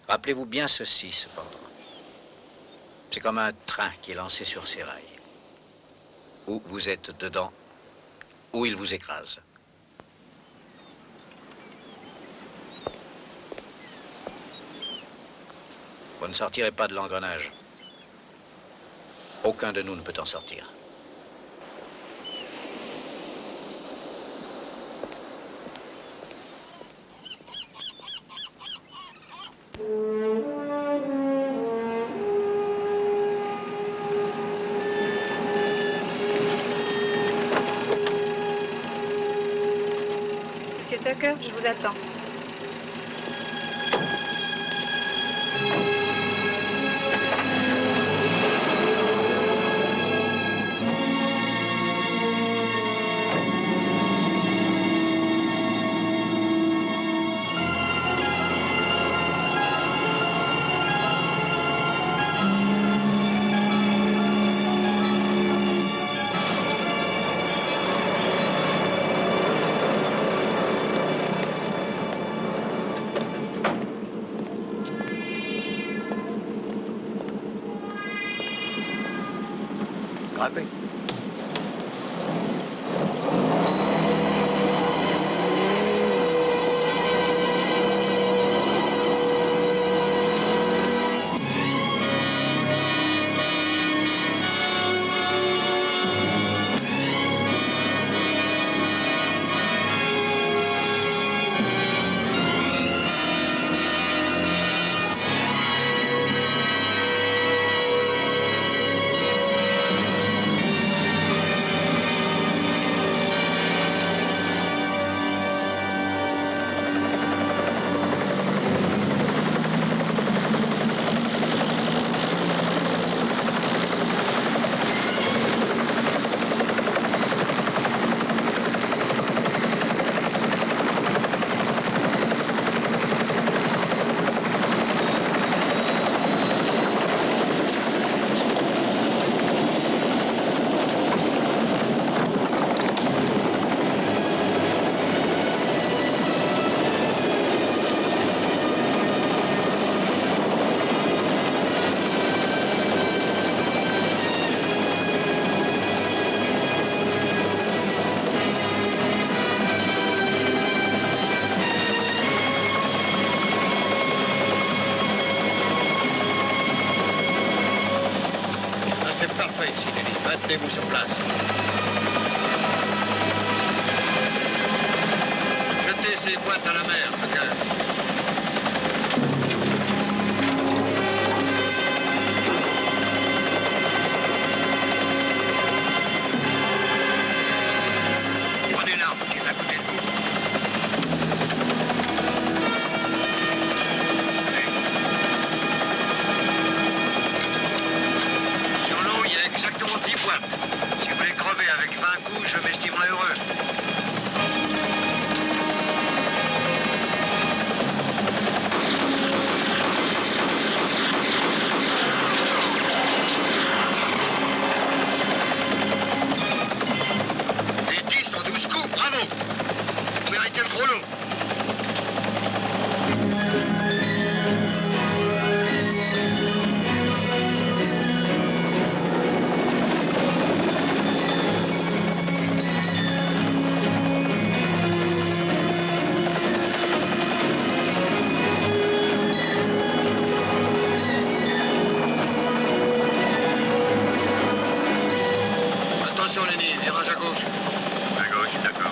Rappelez-vous bien ceci, cependant. C'est comme un train qui est lancé sur ses rails. Ou vous êtes dedans, ou il vous écrase. Vous ne sortirez pas de l'engrenage. Aucun de nous ne peut en sortir. Monsieur Tucker, je vous attends. Grappé. C'est parfait, Sidney. Maintenez-vous sur place. Jetez ces boîtes à la mer, Tucker. Prenez l'arme qui est à côté de vous. Exactement 10 boîtes. Si vous les crevez avec 20 coups, je m'estimerai heureux. gauche. À gauche, d'accord.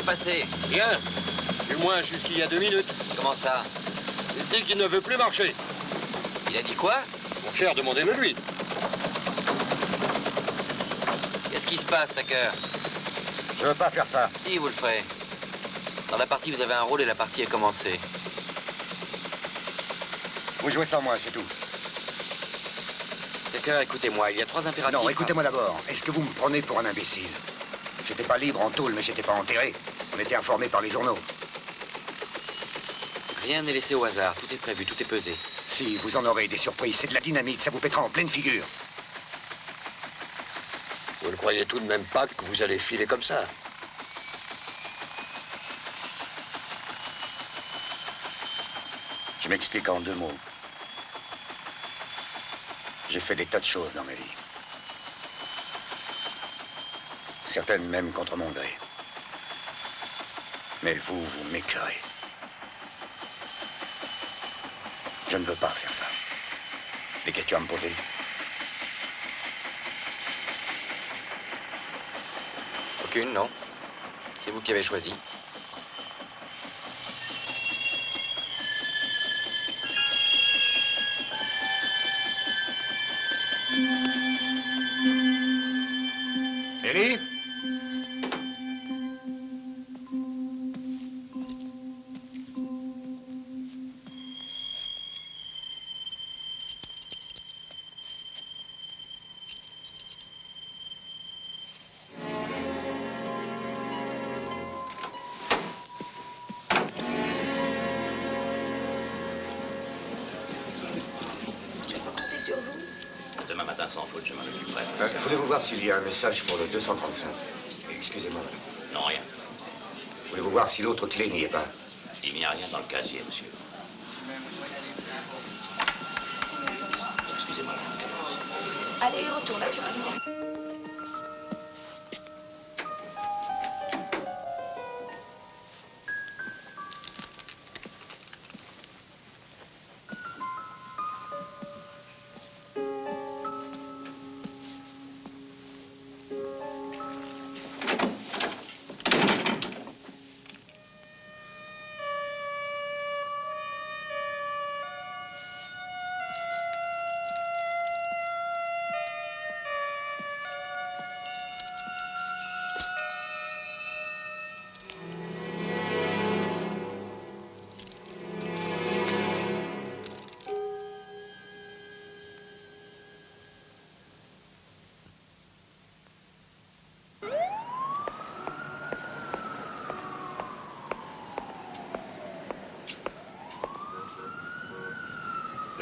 Passé. Bien. Du moins jusqu'il y a 2 minutes. Comment ça? Il dit qu'il ne veut plus marcher. Il a dit quoi? Mon cher, demandez-le lui. Qu'est-ce qui se passe, Tucker? Je veux pas faire ça. Si, vous le ferez. Dans la partie, vous avez un rôle et la partie a commencé. Vous jouez sans moi, c'est tout. Tucker, écoutez-moi, il y a 3 impératifs. Non, écoutez-moi d'abord. Est-ce que vous me prenez pour un imbécile? J'étais pas libre en tôle, mais j'étais pas enterré. On était informés par les journaux. Rien n'est laissé au hasard. Tout est prévu, tout est pesé. Si, vous en aurez des surprises. C'est de la dynamite, ça vous pètera en pleine figure. Vous ne croyez tout de même pas que vous allez filer comme ça? Je m'explique en 2 mots. J'ai fait des tas de choses dans ma vie. Certaines même contre mon gré. Mais vous m'écœurez. Je ne veux pas faire ça. Des questions à me poser? Aucune, non. C'est vous qui avez choisi. Ellie? Sur vous. Demain matin, sans faute, je m'en occuperai. Voulez-vous voir s'il y a un message pour le 235? Excusez-moi. Non, rien. Voulez-vous voir si l'autre clé n'y est pas? Il n'y a rien dans le casier, monsieur. Excusez-moi. Allez, retour naturellement.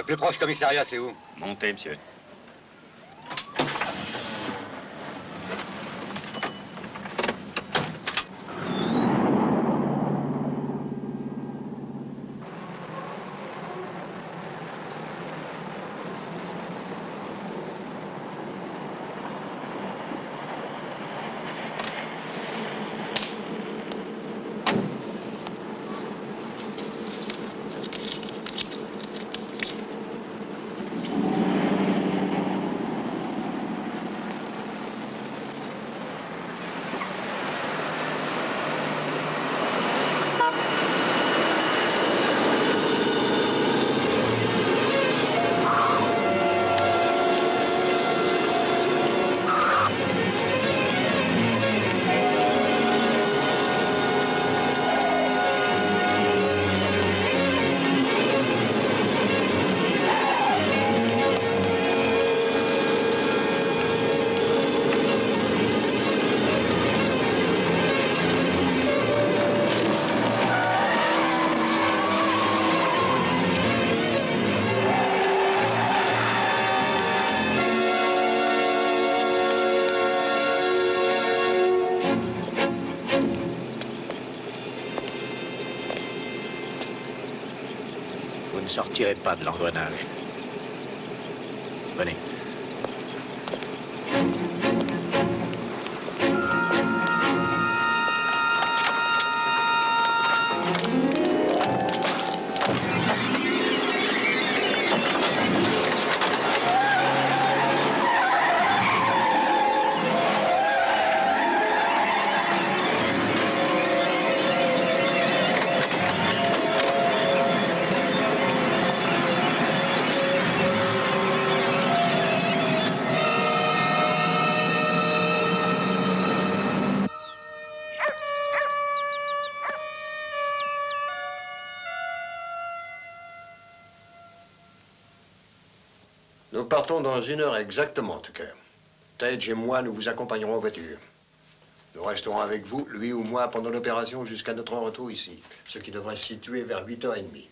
Le plus proche commissariat, c'est où? Montez, monsieur. Vous ne sortirez pas de l'engrenage. Venez. Nous partons dans 1 heure exactement, Tucker. Tage et moi, nous vous accompagnerons en voiture. Nous resterons avec vous, lui ou moi, pendant l'opération jusqu'à notre retour ici, ce qui devrait se situer vers 8h30.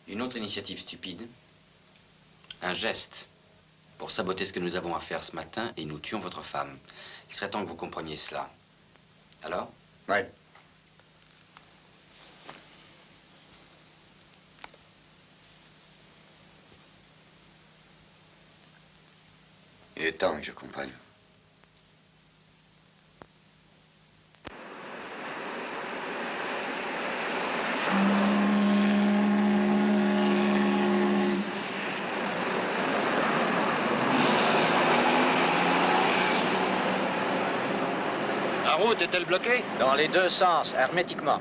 Une autre initiative stupide. Un geste pour saboter ce que nous avons à faire ce matin et nous tuons votre femme. Il serait temps que vous compreniez cela. Alors? Oui. Il est temps que je comprenne. La route est-elle bloquée? Dans les deux sens, hermétiquement.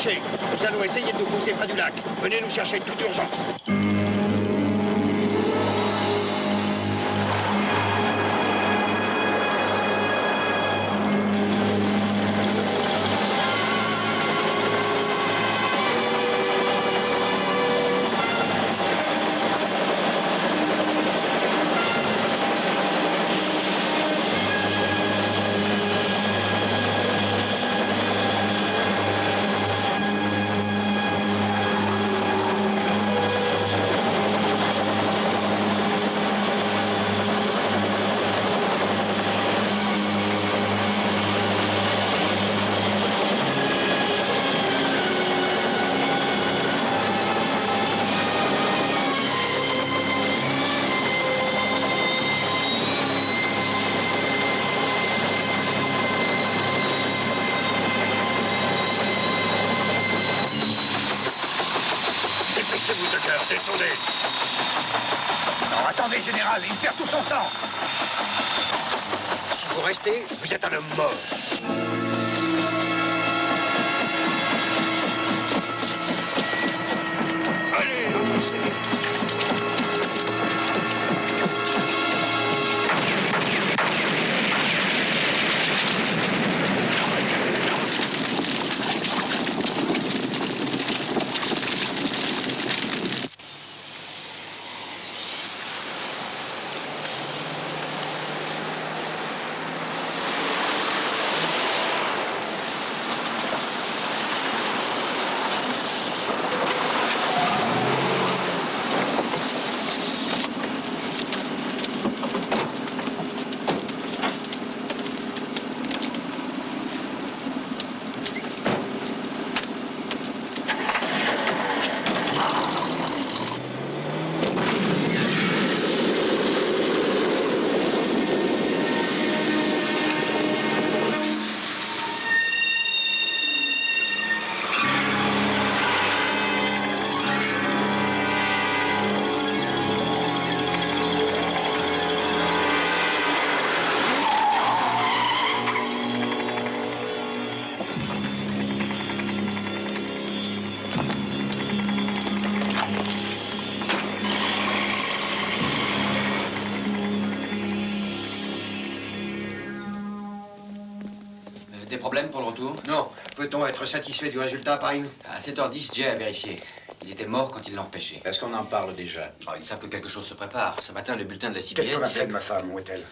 marché. Nous allons essayer de nous poser près du lac. Venez nous chercher de toute urgence. Descendez. Non, attendez, général, il perd tout son sang. Si vous restez, vous êtes un homme mort. Allez, avancez. Des problèmes pour le retour? Non. Peut-on être satisfait du résultat, Pine? À 7h10, Jay a vérifié. Il était mort quand ils l'ont repêché. Est-ce qu'on en parle déjà? Oh, ils savent que quelque chose se prépare. Ce matin, le bulletin de la CBS... Qu'est-ce qu'on a disait fait de ma femme? Où est-elle?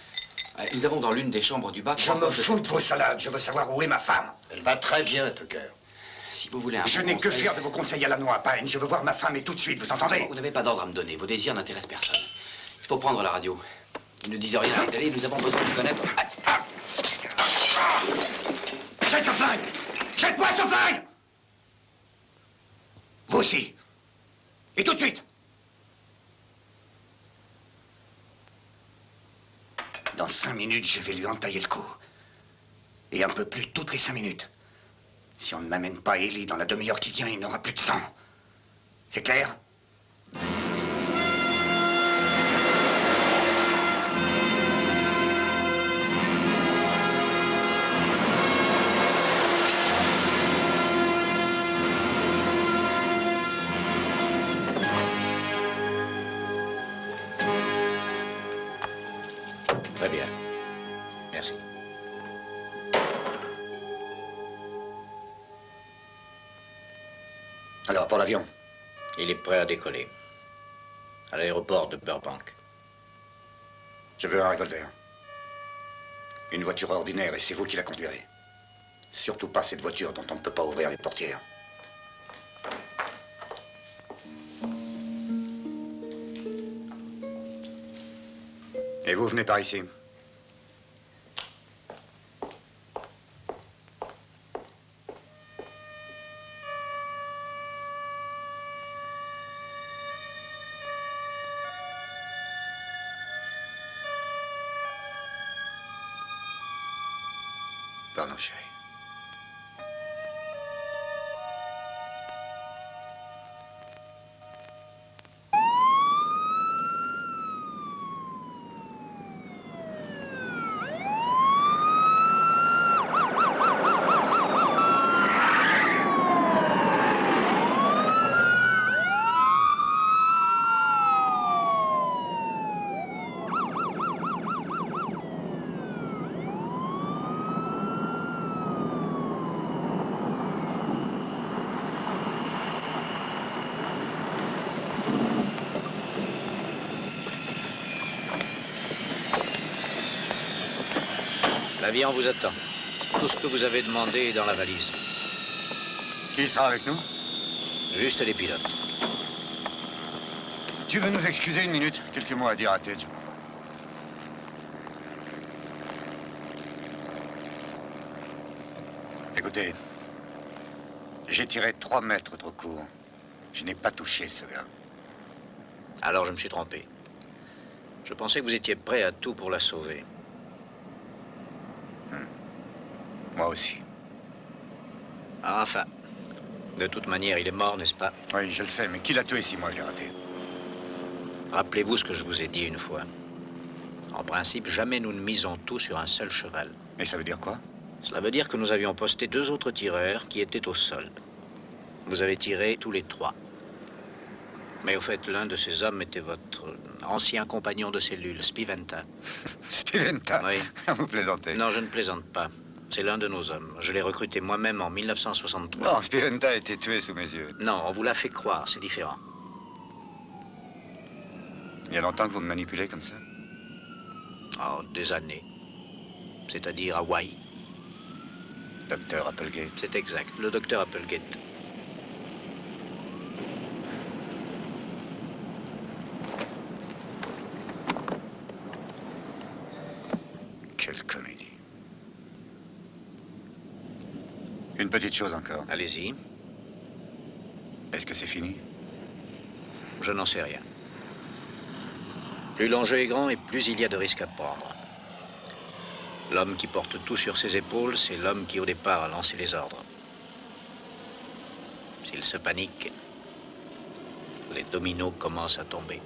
Nous avons dans l'une des chambres du bac... Je me fous de vos salades. Je veux savoir où est ma femme. Elle va très bien, Tucker. Si vous voulez un Je bon n'ai que conseil- faire de vos conseils à la noix, Pine. Je veux voir ma femme et tout de suite, vous entendez? Vous n'avez pas d'ordre à me donner. Vos désirs n'intéressent personne. Il faut prendre la radio. Ils ne disent rien à la télé. Nous avons besoin de connaître... Jette le flingue! Jette-moi ce flingue! Vous aussi. Et tout de suite. Dans 5 minutes, je vais lui entailler le cou. Et un peu plus toutes les 5 minutes. Si on ne m'amène pas Ellie dans la demi-heure qui vient, il n'aura plus de sang. C'est clair? Très bien. Merci. Alors, pour l'avion? Il est prêt à décoller. À l'aéroport de Burbank. Je veux un revolver. Une voiture ordinaire, et c'est vous qui la conduirez. Surtout pas cette voiture dont on ne peut pas ouvrir les portières. Et vous venez par ici. Pardon, chérie. L'avion vous attend. Tout ce que vous avez demandé est dans la valise. Qui sera avec nous? Juste les pilotes. Tu veux nous excuser une minute? Quelques mots à dire à Tej. Écoutez, j'ai tiré 3 mètres trop court. Je n'ai pas touché ce gars. Alors je me suis trompé. Je pensais que vous étiez prêt à tout pour la sauver. Moi aussi. Ah, enfin, de toute manière, il est mort, n'est-ce pas? Oui, je le sais, mais qui l'a tué si moi je l'ai raté? Rappelez-vous ce que je vous ai dit une fois. En principe, jamais nous ne misons tout sur un seul cheval. Et ça veut dire quoi? Cela veut dire que nous avions posté 2 autres tireurs qui étaient au sol. Vous avez tiré tous les 3. Mais au fait, l'un de ces hommes était votre ancien compagnon de cellule, Spiventa. Spiventa? Oui. Vous plaisantez? Non, je ne plaisante pas. C'est l'un de nos hommes. Je l'ai recruté moi-même en 1963. Non, Spiventa a été tué sous mes yeux. Non, on vous l'a fait croire, c'est différent. Il y a longtemps que vous me manipulez comme ça? Oh, des années. C'est-à-dire à Hawaï. Docteur Applegate. C'est exact, le docteur Applegate. Quelle comédie. Une petite chose encore. Allez-y. Est-ce que c'est fini? Je n'en sais rien. Plus l'enjeu est grand et plus il y a de risques à prendre. L'homme qui porte tout sur ses épaules, c'est l'homme qui au départ a lancé les ordres. S'il se panique, les dominos commencent à tomber.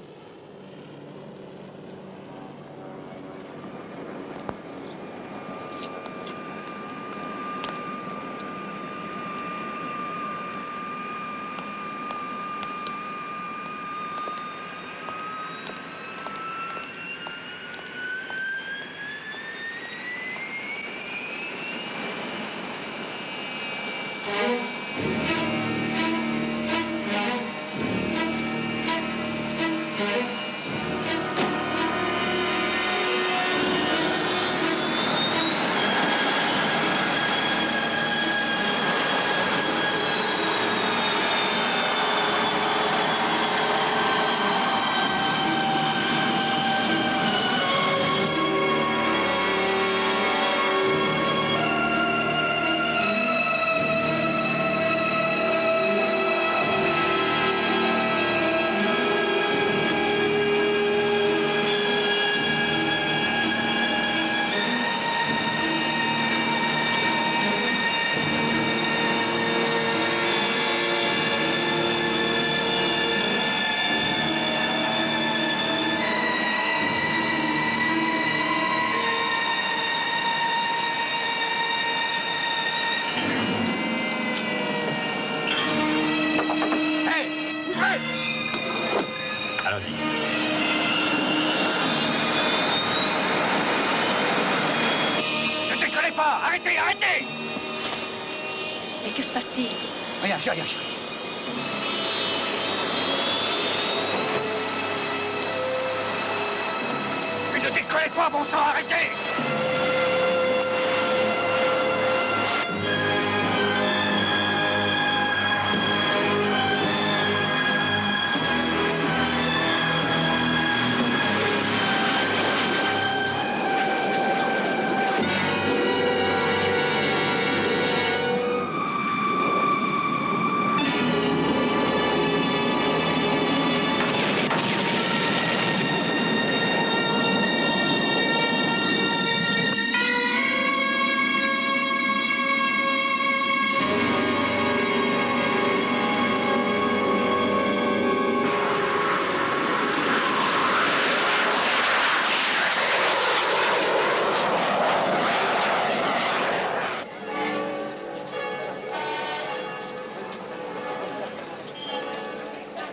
Allons-y. Ne décollez pas! Arrêtez, arrêtez! Mais que se passe-t-il? Rien, c'est rien, chérie. Mais ne décollez pas, bon sang, arrêtez!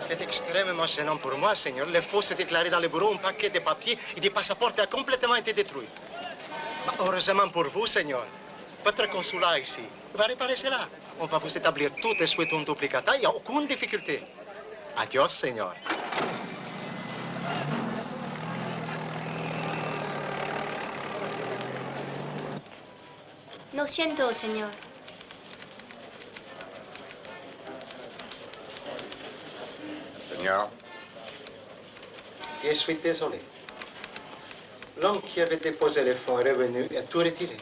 C'est extrêmement gênant pour moi, Seigneur. Le faux s'est déclaré dans le bureau, un paquet de papiers et des passeports a complètement été détruit. Mais heureusement pour vous, Seigneur, votre consulat ici va réparer cela. On va vous établir tout de suite un duplicata, il n'y a aucune difficulté. Adios, Seigneur. Lo siento, señor. Seigneur. Je suis désolé. L'homme qui avait déposé les fonds est revenu et a tout retiré.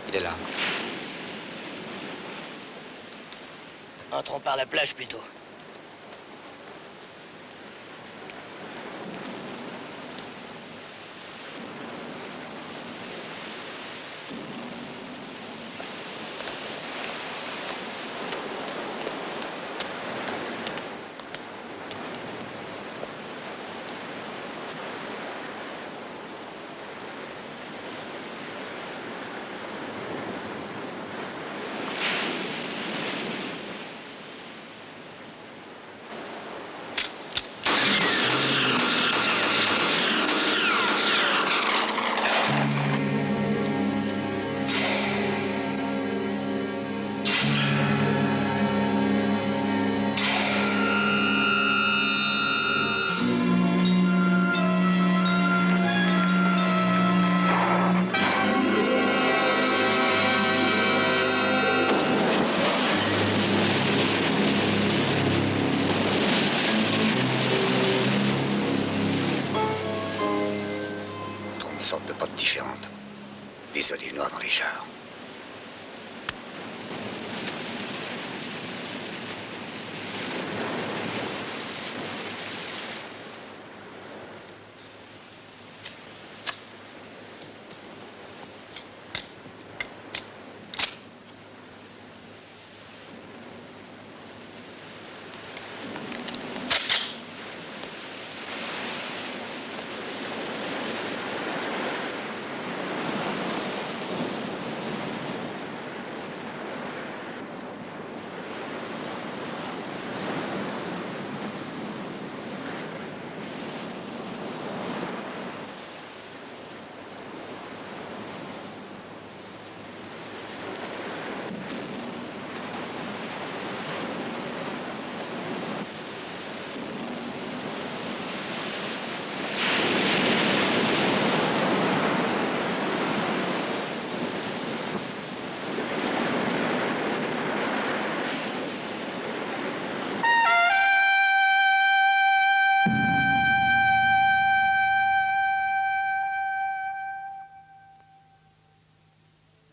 Il est là. Entrons par la plage plutôt. Sortes de potes différentes. Des olives noires dans les jarres.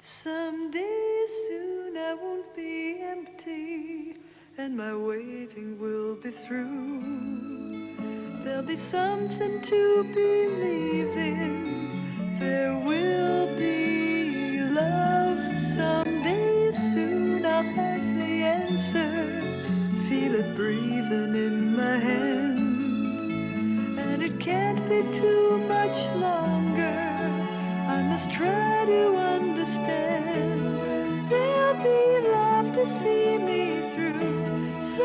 Someday soon I won't be empty, and my waiting will be through. There'll be something to believe in. There will be love someday soon. I'll have the answer. Feel it breathing in my hand. And it can't be too much longer. I must try to understand. There'll be love to see me through. So